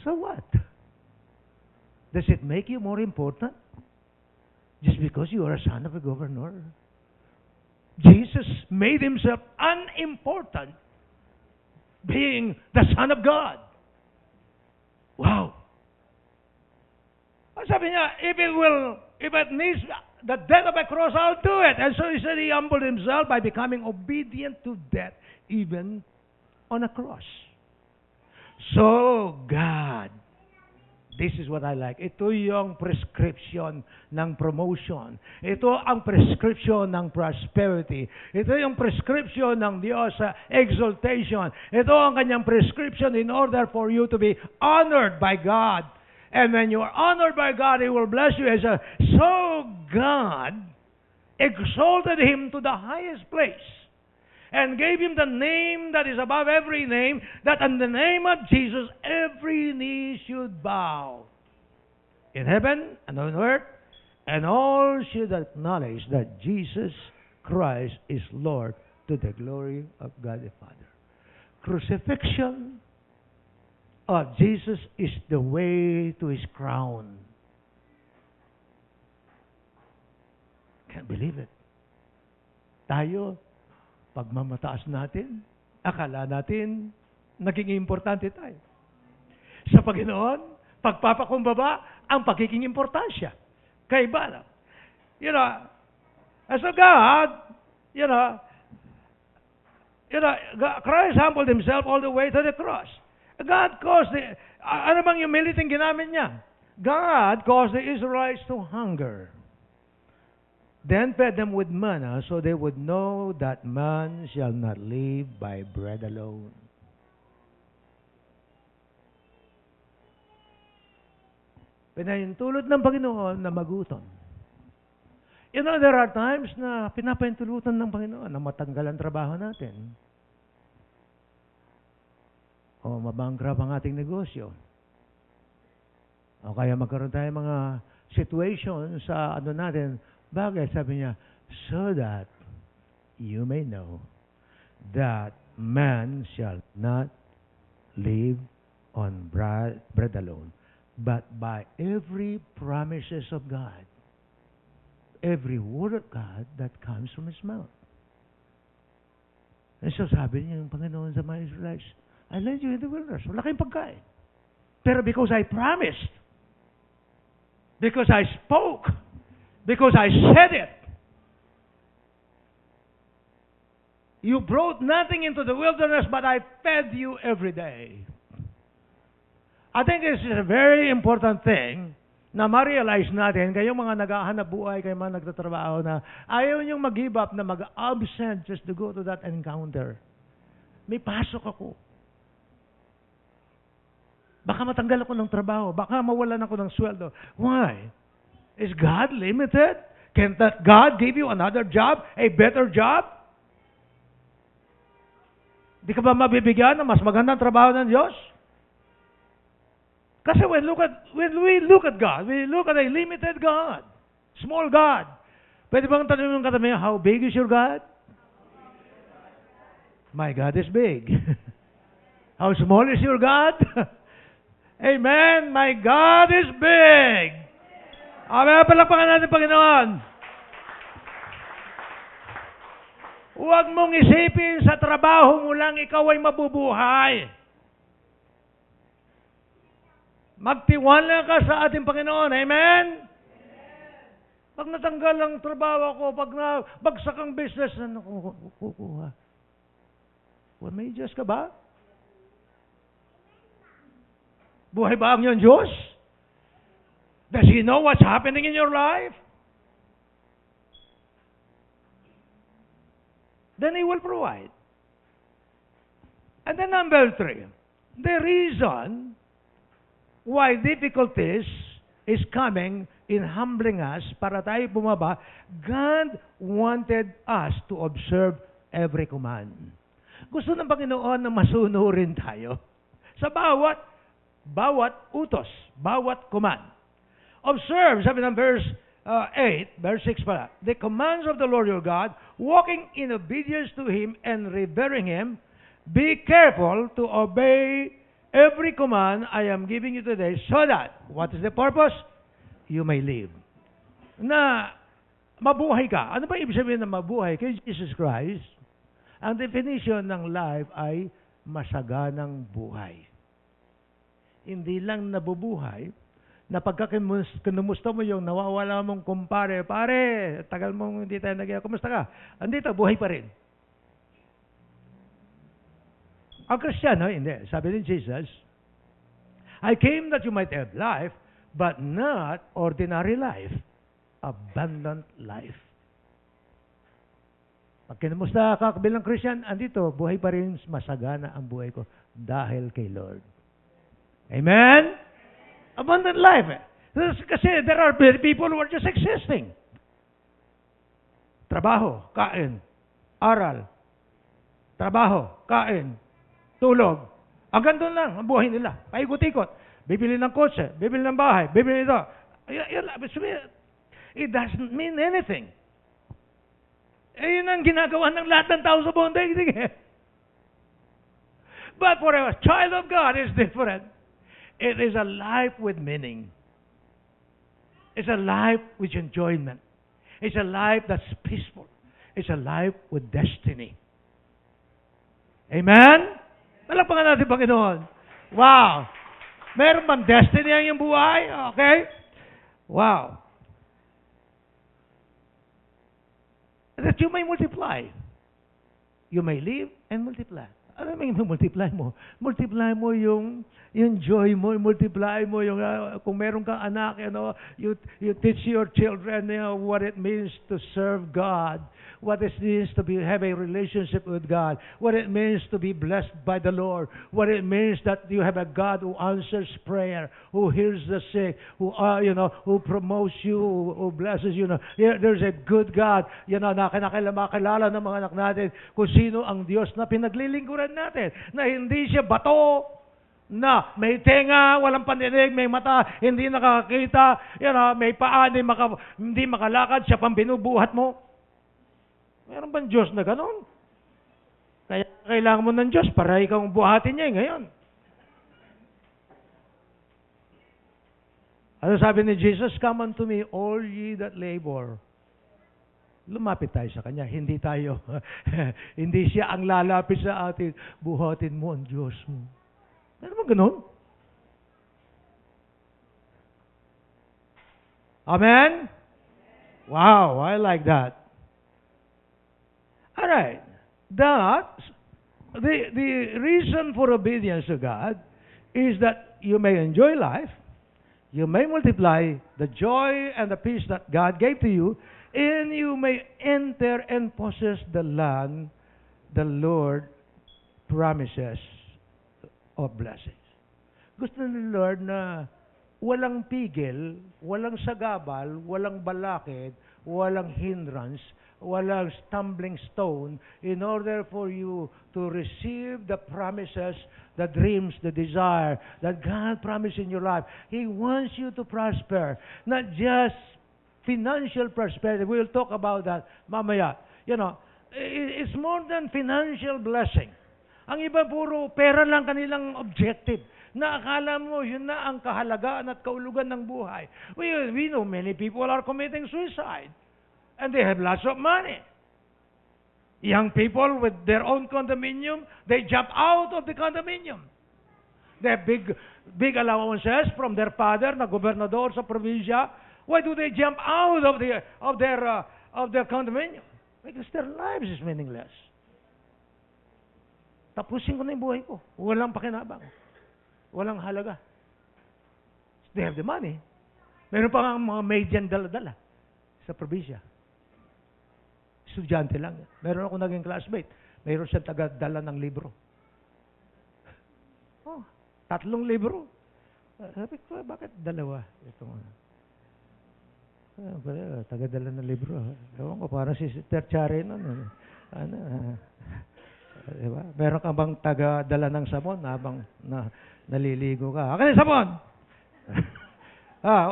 So what? Does it make you more important? Just because you are a son of a governor? Jesus made Himself unimportant, being the Son of God. Wow. Sabi niya, if it needs the death of a cross, I'll do it. And so He said He humbled Himself by becoming obedient to death, even on a cross. So, God, this is what I like. Ito yung prescription ng promotion. Ito ang prescription ng prosperity. Ito yung prescription ng Diyos sa exaltation. Ito ang kanyang prescription in order for you to be honored by God. And when you are honored by God, He will bless you. So God exalted Him to the highest place and gave Him the name that is above every name, that in the name of Jesus every knee should bow, in heaven and on earth, and all should acknowledge that Jesus Christ is Lord, to the glory of God the Father. Crucifixion of Jesus is the way to His crown. Can't believe it. Tayo, pagmamataas natin, akala natin, naging importante tayo. Sa Panginoon, pagpapakumbaba, ang pagiging importansya. Kaiba lang. You know, as a God, Christ humbled Himself all the way to the cross. God caused ano bang humility ginamit niya? God caused the Israelites to hunger. Then fed them with manna, so they would know that man shall not live by bread alone. Pinahintulot ng Panginoon na magutom. You know, there are times na pinapahintulutan ng Panginoon na matanggal ang trabaho natin. O mabankrupt ang ating negosyo. O kaya magkaroon tayo mga situation sa ano natin. Bagay, sabi niya, so that you may know that man shall not live on bread alone, but by every promises of God, every word of God that comes from His mouth. And so sabi niya yung Panginoon sa mga Israelites, I led you in the wilderness. Wala kayong pagkain. Pero because I promised, because I spoke, because I said it, you brought nothing into the wilderness, but I fed you every day. I think this is a very important thing na ma-realize natin, kayong mga naghahanap buhay, kayong mga nagtatrabaho na ayaw niyong mag-give up na mag-absent just to go to that encounter. May pasok ako. Baka matanggal ako ng trabaho. Baka mawalan ako ng sweldo. Why? Is God limited? Can that God give you another job? A better job? Di ka ba mabibigyan ng mas magandang trabaho ng Diyos? Kasi when we look at God, we look at a limited God. Small God. Pwede bang tanongin yung katabi, how big is your God? My God is big. How small is your God? Amen. My God is big. Amen. Palakpakan natin, Panginoon. Huwag mong isipin sa trabaho mo lang ikaw ay mabubuhay. Magtiwala ka sa ating Panginoon. Amen? Pag natanggal ang trabaho ko, pag nabagsak ang business, ano kukuha? Well, may Diyos ka ba? Buhay ba ang iyong Diyos? Does He know what's happening in your life? Then He will provide. And then number 3, the reason why difficulties is coming in humbling us para tayo bumaba, God wanted us to observe every command. Gusto ng Panginoon na masunurin tayo sa bawat utos, bawat command. Observe, sabi ng verse 8, verse 6 pala, the commands of the Lord your God, walking in obedience to Him and revering Him, be careful to obey every command I am giving you today so that, what is the purpose? You may live. Na mabuhay ka. Ano ba ibig sabihin na mabuhay? Kay Jesus Christ, ang definition ng life ay masaganang buhay. Hindi lang nabubuhay, na pagkakinumusta mo yung nawawala mong kumpare, pare, tagal mong hindi tayo nagyaya, kumusta ka? Andito, buhay pa rin. Ang Kristiyano, hindi. Sabi ni Jesus, I came that you might have life, but not ordinary life, abundant life. Pag kinumusta ka bilang Christian, andito, buhay pa rin, masagana ang buhay ko dahil kay Lord. Amen? Abundant life. Kasi there are people who are just existing. Trabaho, kain, aral, trabaho, kain, tulog. Hanggang doon lang ang buhay nila. Paikot-ikot. Bibili ng kotse, bibili ng bahay, bibili ito. It doesn't mean anything. Yun ang ginagawa ng lahat ng tao sa buong daigdig. But for a child of God, it's different. It is a life with meaning. It's a life with enjoyment. It's a life that's peaceful. It's a life with destiny. Amen? Palakpakan natin, Panginoon. Wow! Meron bang destiny ang iyong buhay? Okay? Wow! That you may multiply. You may live and multiply. Ano may multiply mo? Multiply mo yung joy mo, multiply mo yung kung meron kang anak, you teach your children what it means to serve God, what it means to have a relationship with God, what it means to be blessed by the Lord, what it means that you have a God who answers prayer, who hears the sick, who promotes you, who blesses you. There's a good God, na makilala ng mga anak natin kung sino ang Diyos na pinaglilingkuran natin, na hindi siya bato, na may tenga, walang pandinig, may mata, hindi nakakita, may paa, hindi makalakad, siya pang binubuhat mo. Meron bang Diyos na ganon? Kaya kailangan mo ng Diyos para ikaw buhatin niya ngayon. Ano sabi ni Jesus? Come unto me, all ye that labor. Lumapit tayo sa Kanya. Hindi tayo, hindi siya ang lalapit sa atin. Buhatin mo ang Diyos mo. Ano ba ganun? Amen? Wow, I like that. All right. The reason for obedience to God is that you may enjoy life, you may multiply the joy and the peace that God gave to you, and you may enter and possess the land the Lord promises of blessings. Gusto ni Lord na walang pigil, walang sagabal, walang balakid, walang hindrance, walang stumbling stone in order for you to receive the promises, the dreams, the desire that God promised in your life. He wants you to prosper, not just financial prosperity. We'll talk about that mamaya. It's more than financial blessing. Ang iba puro pera lang kanilang objective. Na akala mo, yun na ang kahalagaan at kaulugan ng buhay. We know many people are committing suicide. And they have lots of money. Young people with their own condominium, they jump out of the condominium. They have big allowances from their father na gobernador sa probinsya. Why do they jump out of their condominium? Because their lives is meaningless. Tapusin ko na yung buhay ko. Walang pakinabang. Walang halaga. They have the money. Meron pa nga mga maid yan dala-dala sa probinsya. Estudyante lang. Meron ako naging classmate. Meron siyang taga-dala ng libro. Oh, 3 libro. Sabi ko, bakit 2? Ito nga. Taga-dala ng libro. Ewan ko, parang si Tertiary nun. Diba? Meron ka bang taga-dala ng sabon habang naliligo ka? Akin yung sabon!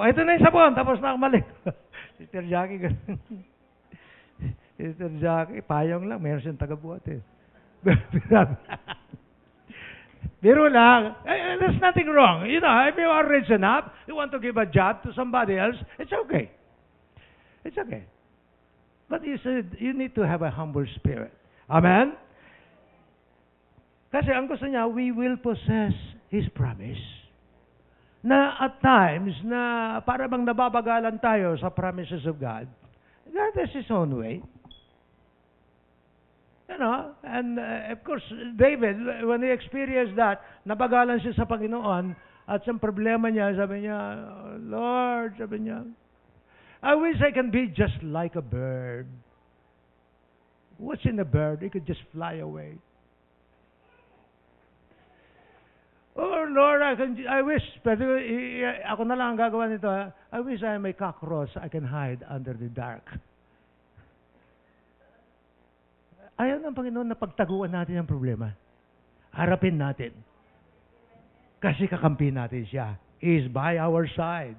Ito na yung sabon, tapos na mali. Si Terjaki, Sister Jackie, payong lang, meron siyang taga-buhat eh. Biro lang. There's nothing wrong. You know, if you are rich enough, you want to give a job to somebody else, it's okay. It's okay. But you said, you need to have a humble spirit. Amen? Kasi ang gusto niya, we will possess His promise. Na at times, na para bang nababagalan tayo sa promises of God, God has His own way. You know, and of course, David, when he experienced that, nabagalan siya sa Panginoon, at sa problema niya, sabi niya, Lord, sabi niya, I wish I can be just like a bird. What's in a bird? It could just fly away. Oh, Lord, I wish, pero ako na lang ang gagawa nito. I wish I am a cockroach. I can hide under the dark. Ayaw ng Panginoon na pagtaguan natin ang problema. Harapin natin. Kasi kakampi natin siya. He is by our side.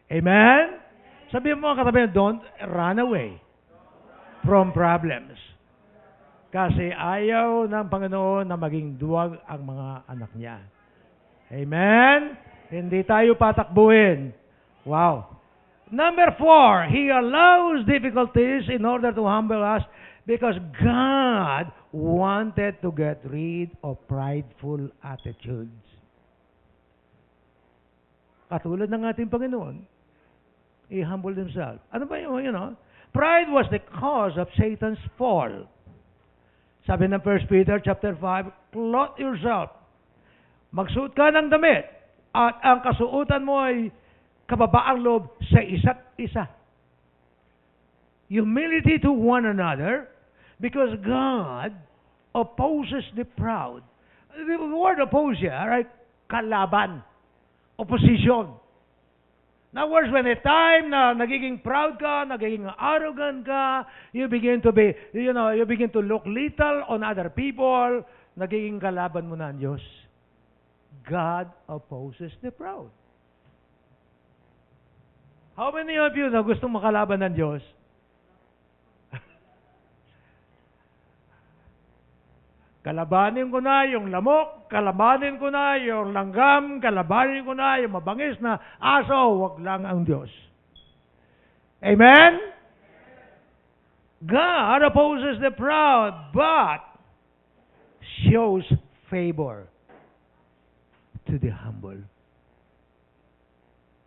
Amen? Sabihin mo ang katabi, don't run away from problems. Kasi ayaw ng Panginoon na maging duwag ang mga anak niya. Amen? Hindi tayo patakbuhin. Wow. Number 4, He allows difficulties in order to humble us because God wanted to get rid of prideful attitudes. Katulad ng ating Panginoon, He humbled Himself. Ano ba yung, pride was the cause of Satan's fall. Sabi ng 1 Peter chapter 5, clothe yourself. Magsuot ka ng damit at ang kasuotan mo ay kababaang loob sa isa't isa. Humility to one another because God opposes the proud. The word oppose here, right? Kalaban. Opposition. In other words, when a time na nagiging proud ka, nagiging arrogant ka, you begin to be, you begin to look little on other people, nagiging kalaban mo na ang Diyos. God opposes the proud. How many of you na gustong makalaban ng Diyos? Kalabanin ko na yung lamok, kalabanin ko na yung langgam, kalabanin ko na yung mabangis na aso, wag lang ang Diyos. Amen? God opposes the proud, but shows favor to the humble.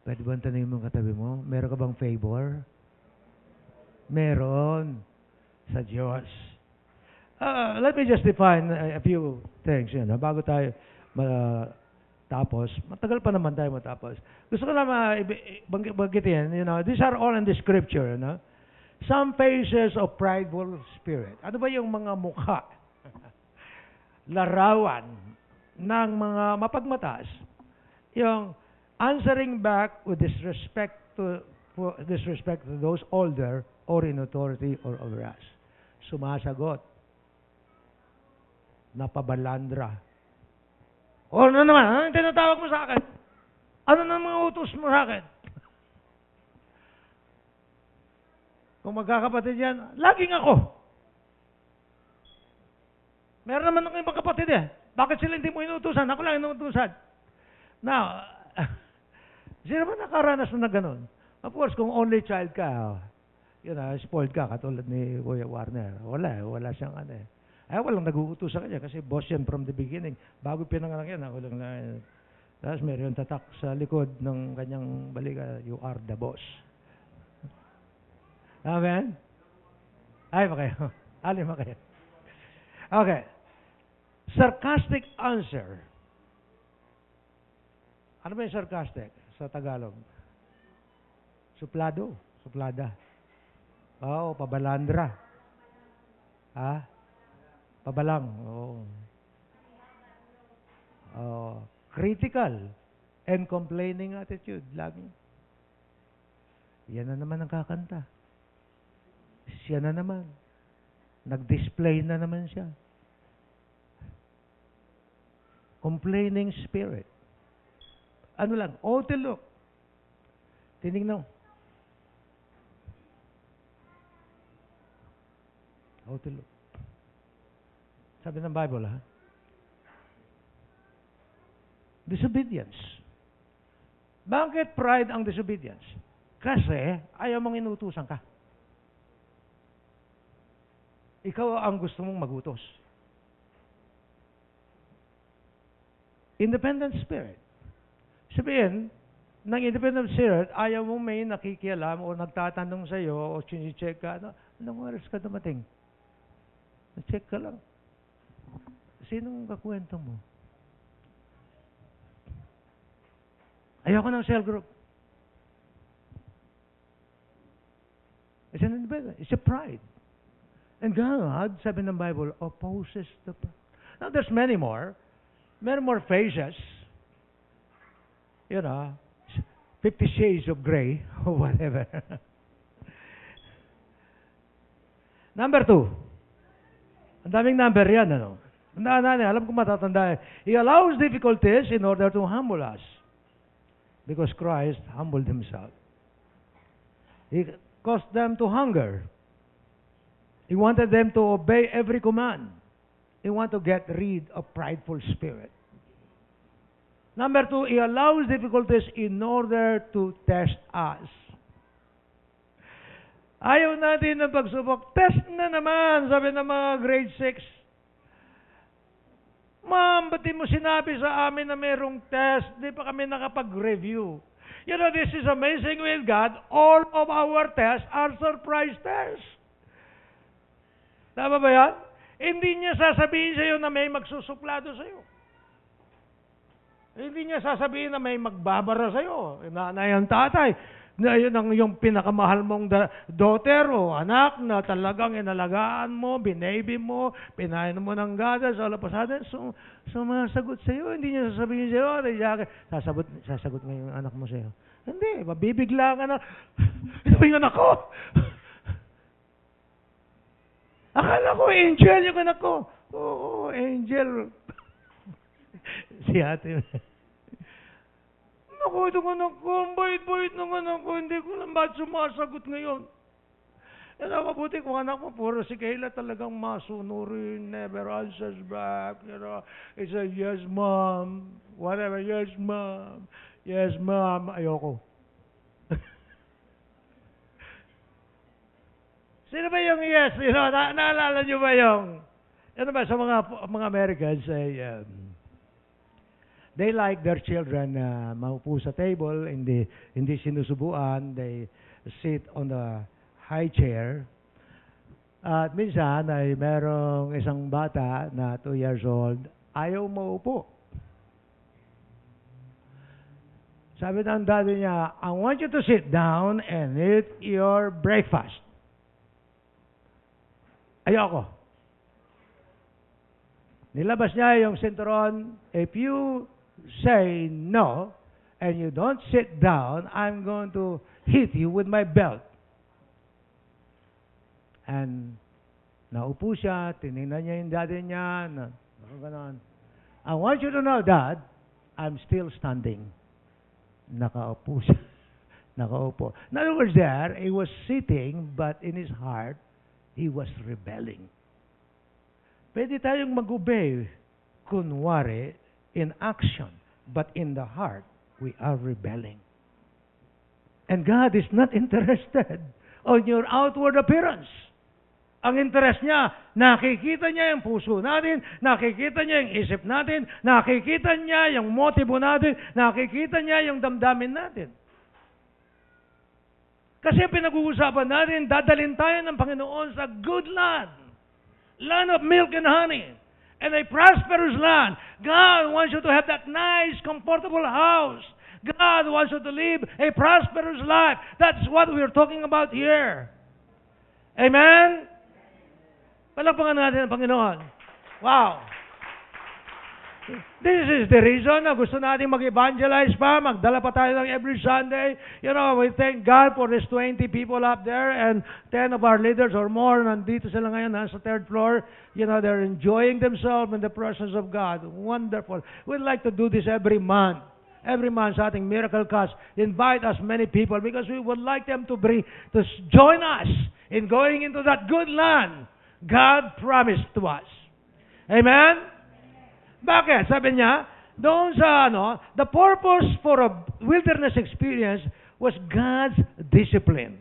Pwede ba tanongin mo katabi mo, meron ka bang favor? Meron sa Diyos. Let me just define a few things, bago tayo tapos. Matagal pa naman tayo matapos. Gusto ko lang banggitin, these are all in the scripture, Some faces of prideful spirit. Ano ba yung mga mukha? Larawan ng mga mapagmataas. Yung answering back with disrespect to those older or in authority or over us. Sumasagot. Napabalandra. O ano naman? Ano tinatawag mo sa akin? Ano na mga utos mo sa akin? Kung magkakapatid yan, laging ako. Meron naman ng ibang kapatid eh. Bakit sila hindi mo inutusan? Ako lang inutusan. Now, sino ba nakaranas na ganun? Of course, kung only child ka, Spoiled ka, katulad ni Kuya Warner. Wala siyang ano eh. Walang nag-uutos sa kanya kasi boss yan from the beginning. Bago pinanganak yan, walang na. Tapos meron tatak sa likod ng kanyang balikat, you are the boss. Amen? Ay, makayo. Alin makayo. Okay. Sarcastic answer. Ano ba yung sarcastic sa Tagalog? Suplado. Suplada. Pabalandra. Pabalang. Critical and complaining attitude. Lagi. Yan na naman ang kakanta. Siya na naman. Nag-display na naman siya. Complaining spirit. Ano lang? Look. Tinignan. Look. Sabi ng Bible, Disobedience. Bakit pride ang disobedience? Kasi ayaw mong inutusan ka. Ikaw ang gusto mong magutos. Independent spirit. Sabihin, ng independent spirit, ayaw mong may nakikialam o nagtatanong sa iyo o chine-check ka, anong oras ka dumating? Check ka lang. Sinong kakwento mo? Ayoko ng cell group. It's an independent. It's a pride. And God, sabi ng Bible, opposes the pride. Now, there's many more phases. 50 Shades of Grey, or whatever. Number 2. Ang daming number yan, alam ko matatanda. He allows difficulties in order to humble us. Because Christ humbled Himself. He caused them to hunger. He wanted them to obey every command. He wanted to get rid of prideful spirit. Number 2, He allows difficulties in order to test us. Ayaw natin ng pagsubok. Test na naman, sabi ng mga grade 6. Ma'am, ba't di mo sinabi sa amin na mayroong test? Di pa kami nakapag-review. This is amazing with God. All of our tests are surprise tests. Tama ba yan? Hindi niya sasabihin sa iyo na may magsusuplado sa iyo. Hindi niya sasabihin na may magbabara sa iyo. Nanay ang tatay, na yun ang yung pinakamahal mong daughter o anak na talagang inalagaan mo, binaby mo, pinain mo ng gatas, all of a sudden, sumasagot sa iyo. Hindi niya sasabihin sa iyo, sasagot ngayon yung anak mo sa iyo. Hindi, mabibigla ka na, ito ba yung anak ko? Akala ko, angel yung anak ko. Oo, angel. Si ate. Naku, itong anak ko, ang bait-bait ng anak ko, hindi ko lang ba't sumasagot ngayon. Yan ang mabuti kung anak mo, puro si Kayla talagang masunurin, never answers back, it's a yes mom, whatever, yes mom, ayoko. Sino ba yung yes? Naalala nyo ba yung, sa mga Americans, they like their children maupo sa table, hindi sinusubuan, they sit on the high chair. At minsan ay merong isang bata na 2 years old, ayaw maupo. Sabi ng daddy niya, I want you to sit down and eat your breakfast. Ayoko. Nilabas niya yung sinturon, if you say no, and you don't sit down, I'm going to hit you with my belt. And naupo siya, tinignan niya yung daddy niya, ganon. I want you to know, Dad, I'm still standing. Nakaupo siya. Nakaupo. In other words there, he was sitting, but in his heart, he was rebelling. Pwede tayong mag-obey, kunwari, in action, but in the heart, we are rebelling. And God is not interested on your outward appearance. Ang interest niya, nakikita niya yung puso natin, nakikita niya yung isip natin, nakikita niya yung motibo natin, nakikita niya yung damdamin natin. Kasi pinag-uusapan natin, dadalhin tayo ng Panginoon sa good land. Land of milk and honey. And a prosperous land. God wants you to have that nice, comfortable house. God wants you to live a prosperous life. That's what we're talking about here. Amen? Palakpakan natin ang Panginoon. Wow. This is the reason na gusto natin mag-evangelize pa, magdala pa tayo ng every Sunday. You know, we thank God for these 20 people up there and 10 of our leaders or more nandito sila ngayon sa third floor. You know, they're enjoying themselves in the presence of God. Wonderful. We'd like to do this every month. Every month sa ating Miracle Cast, invite as many people because we would like them to join us in going into that good land God promised to us. Amen? Bakit? Sabi niya, doon sa the purpose for a wilderness experience was God's discipline.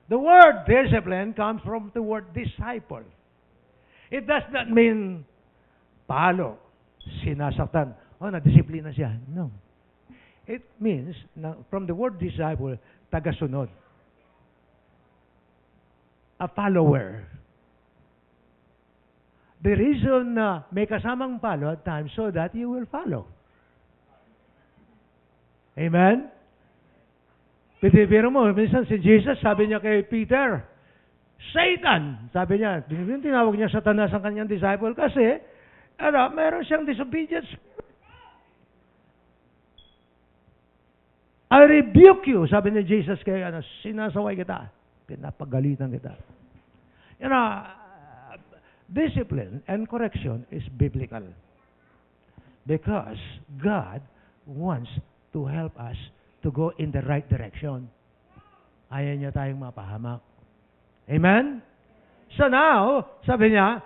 The word discipline comes from the word disciple. It does not mean palo, sinasaktan. Na-disiplina siya. No. It means, from the word disciple, tagasunod. A follower. The reason na may kasamang palo at times so that you will follow. Amen? Pero mo, minsan si Jesus, sabi niya kay Peter, Satan! Sabi niya, tinawag niya Satanas ang kanyang disciple kasi, meron siyang disobedience. I rebuke you, sabi ni Jesus kay sinasaway kita, pinapagalitan kita. You know, discipline and correction is biblical. Because God wants to help us to go in the right direction. Ayaw niya tayong mapahamak. Amen? So now, sabi niya,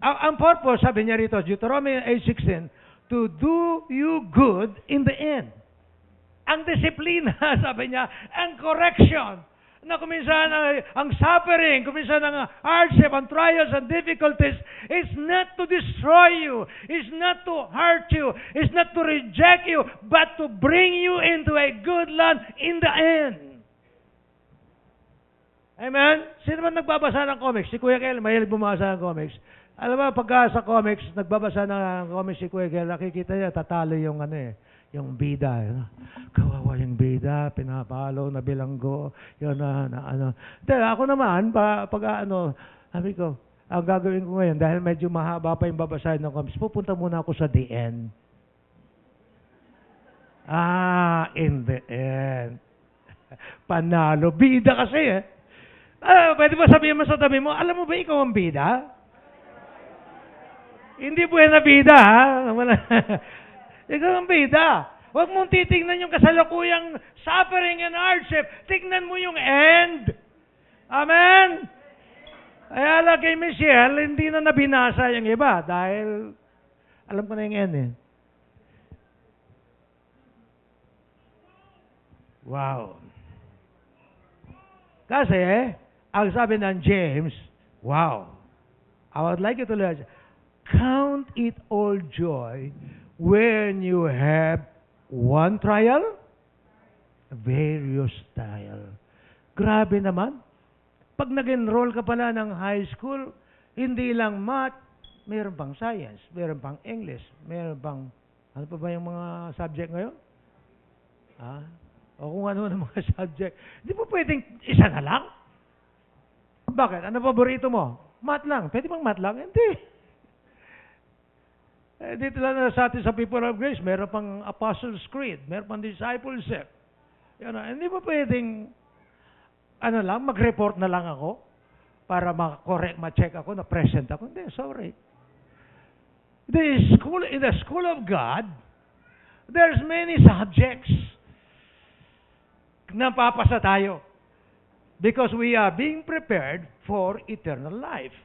ang purpose, sabi niya rito, Deuteronomy 8:16, to do you good in the end. Ang disiplina, sabi niya, ang correction, na kuminsan ang suffering, kuminsan ang hardship, ang trials and difficulties, is not to destroy you, is not to hurt you, is not to reject you, but to bring you into a good land in the end. Amen? Sino man nagbabasa ng comics? Si Kuya Kel, mahilig bumasa ng comics. Alam mo, pagka sa comics, nagbabasa ng comics si Kuya Kel, nakikita niya, tatalo yung yung bida. Kawawa yung bida, pinapalo na bilanggo, yun ako naman, sabi ko, ang gagawin ko ngayon, dahil medyo mahaba pa yung babasahin ng comics, pupunta muna ako sa the end. In the end. Panalo. Bida kasi pwede ba sabihin mo sa tabi mo, alam mo ba ikaw ang bida? Hindi buena bida, ha? Ikaw ang bida. Huwag mong titignan yung kasalukuyang suffering and hardship. Tignan mo yung end. Amen? Kaya lang kay Michelle, hindi na nabinasa yung iba dahil alam ko na yung end eh. Wow. Kasi, ang sabi ng James, wow. I would like you to learn, count it all joy when you have one trial, various trial. Grabe naman. Pag nag-enroll ka pala ng high school, hindi lang math, meron pang science, meron pang English, meron pang, ano pa ba yung mga subject ngayon? O kung ano ng mga subject. Hindi po pwedeng isa na lang? Bakit? Ano paborito mo? Math lang. Pwede bang math lang? Hindi. Dito lang sa atin sa People of Grace, meron pang Apostles' Creed, meron pang Discipleship. Hindi ba pwedeng, mag-report na lang ako para ma-check ako, na present ako? Hindi, sorry. In the school of God, there's many subjects na papasa tayo because we are being prepared for eternal life.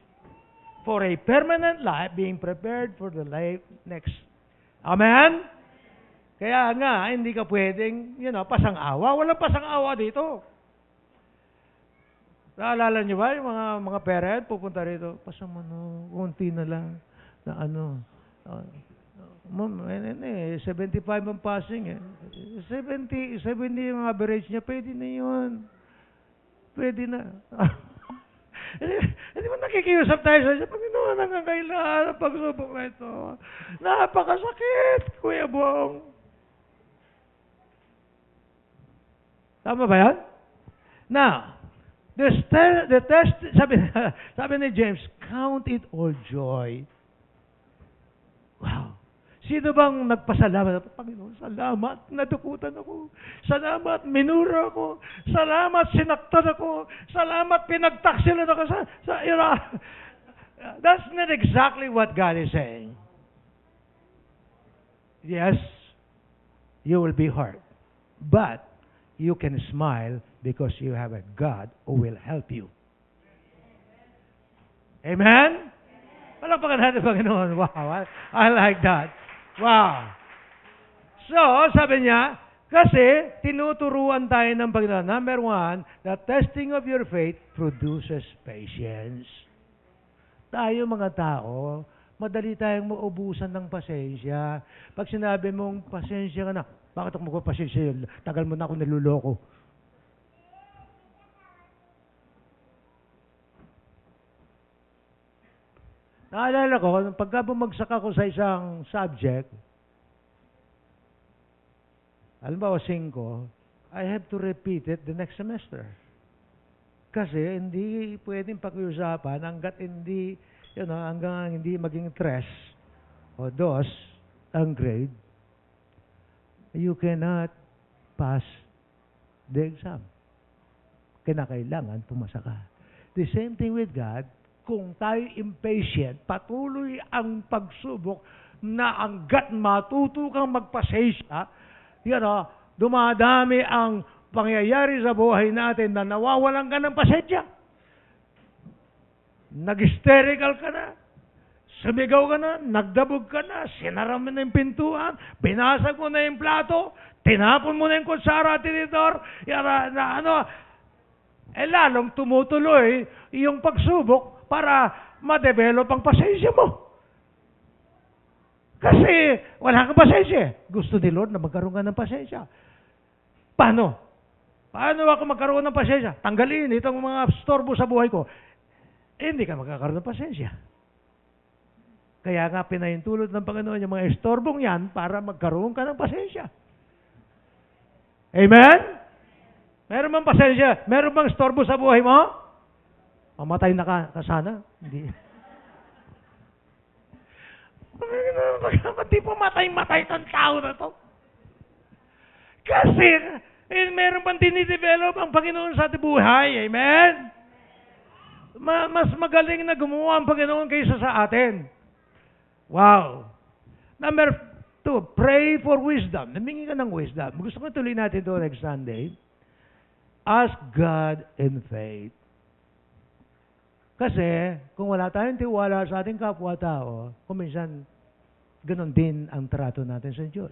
For a permanent life, being prepared for the life next. Amen? Kaya nga, hindi ka pwedeng, pasang-awa. Walang pasang-awa dito. Naalala niyo ba yung mga parent pupunta rito, konti na lang na Ma'am, 75 ang passing 70 yung average niya, pwede na yun. Pwede na. Hindi mo nakikiusap tayo sa Panginoon, nangangailangan ang pagsubok na ito. Napakasakit, Kuya Bong. Tama ba yan? Now, the test, sabi ni James, count it all joy. Wow. Sino bang nagpasalamat? Panginoon, salamat, nadukutan ako. Salamat, minura ako. Salamat, sinaktan ako. Salamat, pinagtaksilan ako sa That's not exactly what God is saying. Yes, you will be hurt. But you can smile because you have a God who will help you. Amen? Palakpakan natin, Panginoon. Wow, I like that. Wow. So, sabi niya, kasi tinuturuan tayo ng Panginoon. Number 1, the testing of your faith produces patience. Tayo mga tao, madali tayong maubusan ng pasensya. Pag sinabi mong pasensya ka na, bakit ako magpapasensya yun? Tagal mo na ako niluloko. Naalala ko, pagka bumagsak ako sa isang subject, halimbawa 5, I have to repeat it the next semester. Kasi hindi pwedeng pag-usapan hanggang hindi maging 3 o 2 ang grade, you cannot pass the exam. Kinakailangan pumasa ka. The same thing with God. Kung tayo impatient, patuloy ang pagsubok na hanggat matuto kang magpasensya, dumadami ang pangyayari sa buhay natin na nawawalan ka ng pasensya. Nag-hysterical ka na, sumigaw ka na, nagdabog ka na, sinara mo na yung pintuan, binasag mo na yung plato, tinapon mo na yung kutsara at tinidor, lalong tumutuloy yung pagsubok para ma-develop ang pasensya mo. Kasi wala kang pasensya. Gusto ni Lord na magkaroon ka ng pasensya. Paano? Paano ako magkaroon ng pasensya? Tanggalin itong mga storbo sa buhay ko. Hindi ka magkakaroon ng pasensya. Kaya nga pinahintulot ng Panginoon yung mga estorbong yan para magkaroon ka ng pasensya. Amen? Meron bang pasensya? Meron bang estorbo sa buhay mo? Mamatay na ka sana? Hindi. Hindi po matay itong tao na to. Kasi, meron bang dinidevelop ang Panginoon sa ating buhay. Amen? Mas magaling na gumawa ang Panginoon kaysa sa atin. Wow. Number 2, pray for wisdom. Namingi ka ng wisdom. Gusto ko tuloy natin doon next Sunday. Ask God in faith. Kasi, kung wala tayong tiwala sa ating kapwa-tao, kuminsan, ganun din ang trato natin sa Diyos.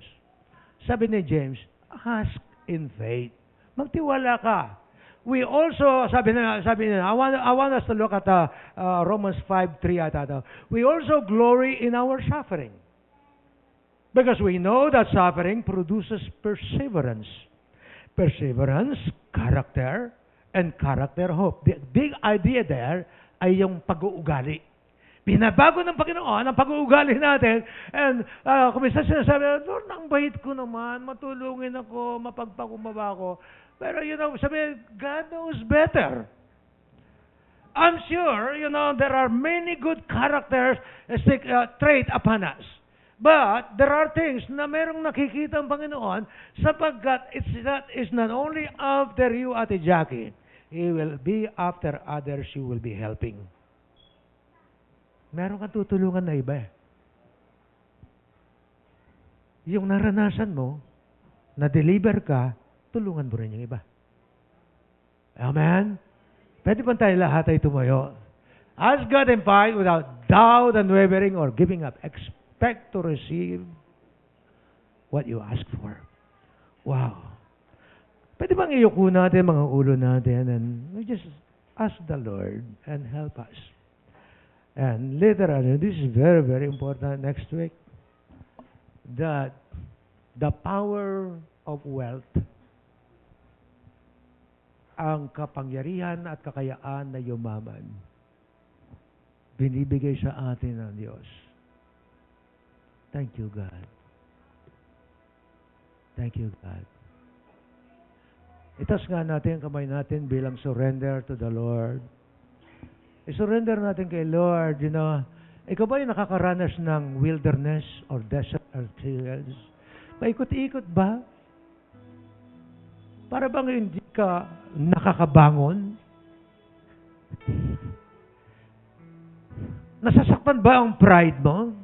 Sabi ni James, ask in faith. Magtiwala ka. We also, sabi na, I want us to look at Romans 5:3 ata. We also glory in our suffering. Because we know that suffering produces perseverance. Perseverance, character, and character, hope. The big idea there ay yung pag-uugali. Binabago ng Panginoon ang pag-uugali natin. And kung minsan sinasabi, Lord, ang bait ko naman, matulungin ako, mapagpakumbaba ako. Pero sabi, God knows better. I'm sure, there are many good characters trait upon us. But there are things na merong nakikita ang Panginoon sapagkat it's not only after you, Ate Jackie, He will be after others you will be helping. Meron kang tutulungan na iba. Yung naranasan mo, na-deliver ka, tulungan mo rin yung iba. Amen? Pwede ba tayo lahat ay tumayo? Ask God in faith without doubt and wavering or giving up. Expect to receive what you ask for. Wow. Pwede bang iyuko natin mga ulo natin and we just ask the Lord and help us. And later on, this is very, very important next week, that the power of wealth, ang kapangyarihan at kakayaan na yumaman, binibigay sa atin ng Diyos. Thank you, God. Thank you, God. Itas nga natin ang kamay natin bilang surrender to the Lord. I-surrender natin kay Lord, ikaw ba yung nakakaranas ng wilderness or desert or hills? Paikot-ikot ba? Para bang hindi ka nakakabangon? Nasasaktan ba ang pride mo?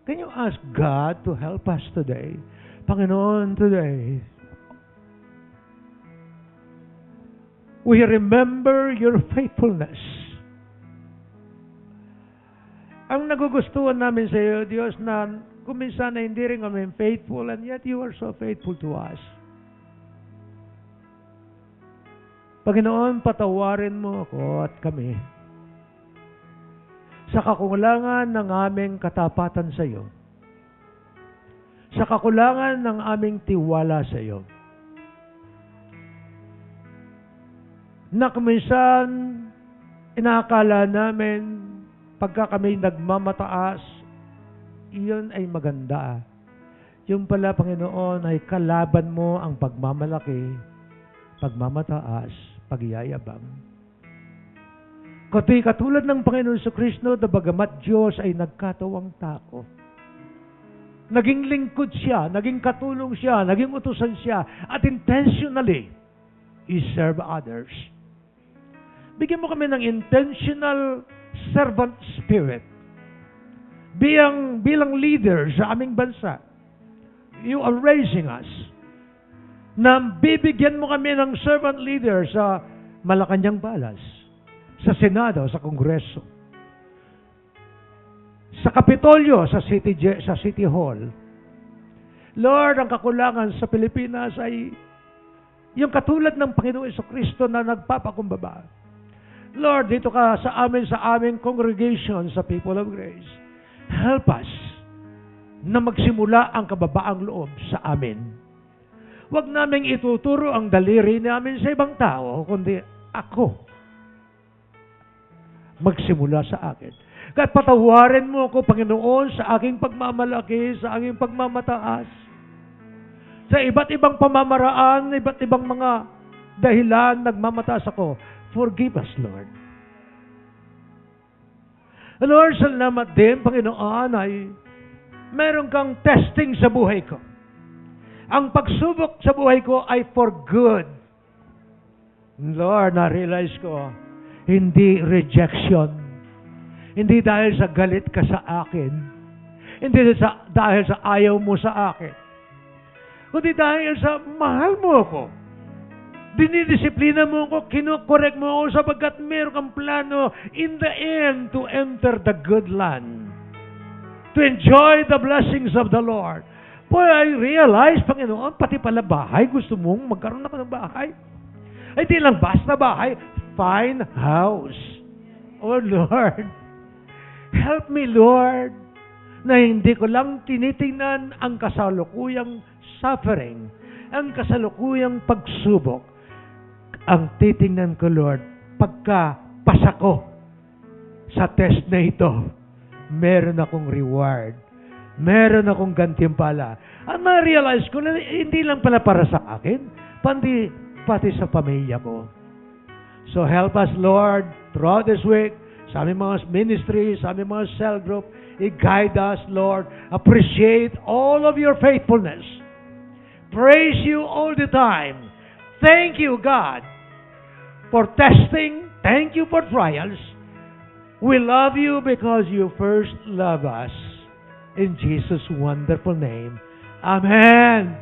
Can you ask God to help us today? Panginoon, today, we remember your faithfulness. Ang nagugustuhan namin sa iyo, Diyos, na kuminsan na hindi rin kami faithful and yet you are so faithful to us. Panginoon, patawarin mo ako at kami sa kakulangan ng aming katapatan sa iyo, sa kakulangan ng aming tiwala sa iyo, na kuminsan inaakala namin pagka kami nagmamataas, iyon ay maganda. Yung pala, Panginoon, ay kalaban mo ang pagmamalaki, pagmamataas, pagyayabang. Kato'y katulad ng Panginoon Jesucristo, na bagamat Diyos ay nagkatawang tao. Naging lingkod siya, naging katulong siya, naging utusan siya, at intentionally, He served others. Bigyan mo kami ng intentional servant spirit. Bilang leader sa aming bansa, you are raising us. Na bibigyan mo kami ng servant leader sa Malacanang Balas, sa Senado, sa Kongreso, sa Kapitolyo, sa City Hall. Lord, ang kakulangan sa Pilipinas ay yung katulad ng Panginoon Jesucristo na nagpapakumbaba. Lord, dito ka sa aming congregation, sa People of Grace. Help us na magsimula ang kababaang loob sa amin. Huwag naming ituturo ang daliri namin sa ibang tao, kundi ako magsimula sa akin. Kahit patawarin mo ako, Panginoon, sa aking pagmamalaki, sa aking pagmamataas, sa iba't ibang pamamaraan, iba't ibang mga dahilan, nagmamataas ako. Forgive us, Lord. Lord, salamat din, Panginoon, ay meron kang testing sa buhay ko. Ang pagsubok sa buhay ko ay for good. Lord, na-realize ko, hindi rejection. Hindi dahil sa galit ka sa akin. Hindi dahil sa ayaw mo sa akin. Kundi dahil sa mahal mo ako. Dinidisiplina mo ako, kinukorek mo ako sapagkat meron kang plano in the end to enter the good land. To enjoy the blessings of the Lord. Boy, I realize, Panginoon, pati pala bahay, gusto mong magkaroon ako ng bahay. Ay, di lang basta bahay, fine house. Oh, Lord, help me, Lord, na hindi ko lang tinitingnan ang kasalukuyang suffering, ang kasalukuyang pagsubok. Ang titingnan ko, Lord, pagka-pasa ko sa test na ito, meron akong reward. Meron akong gantimpala. At na-realize ko na hindi lang pala para sa akin, pati sa pamilya ko. So help us, Lord, throughout this week, sa aming mga ministry, sa aming mga cell group, i-guide us, Lord. Appreciate all of your faithfulness. Praise you all the time. Thank you, God, for testing. Thank you for trials. We love you because you first love us. In Jesus' wonderful name. Amen.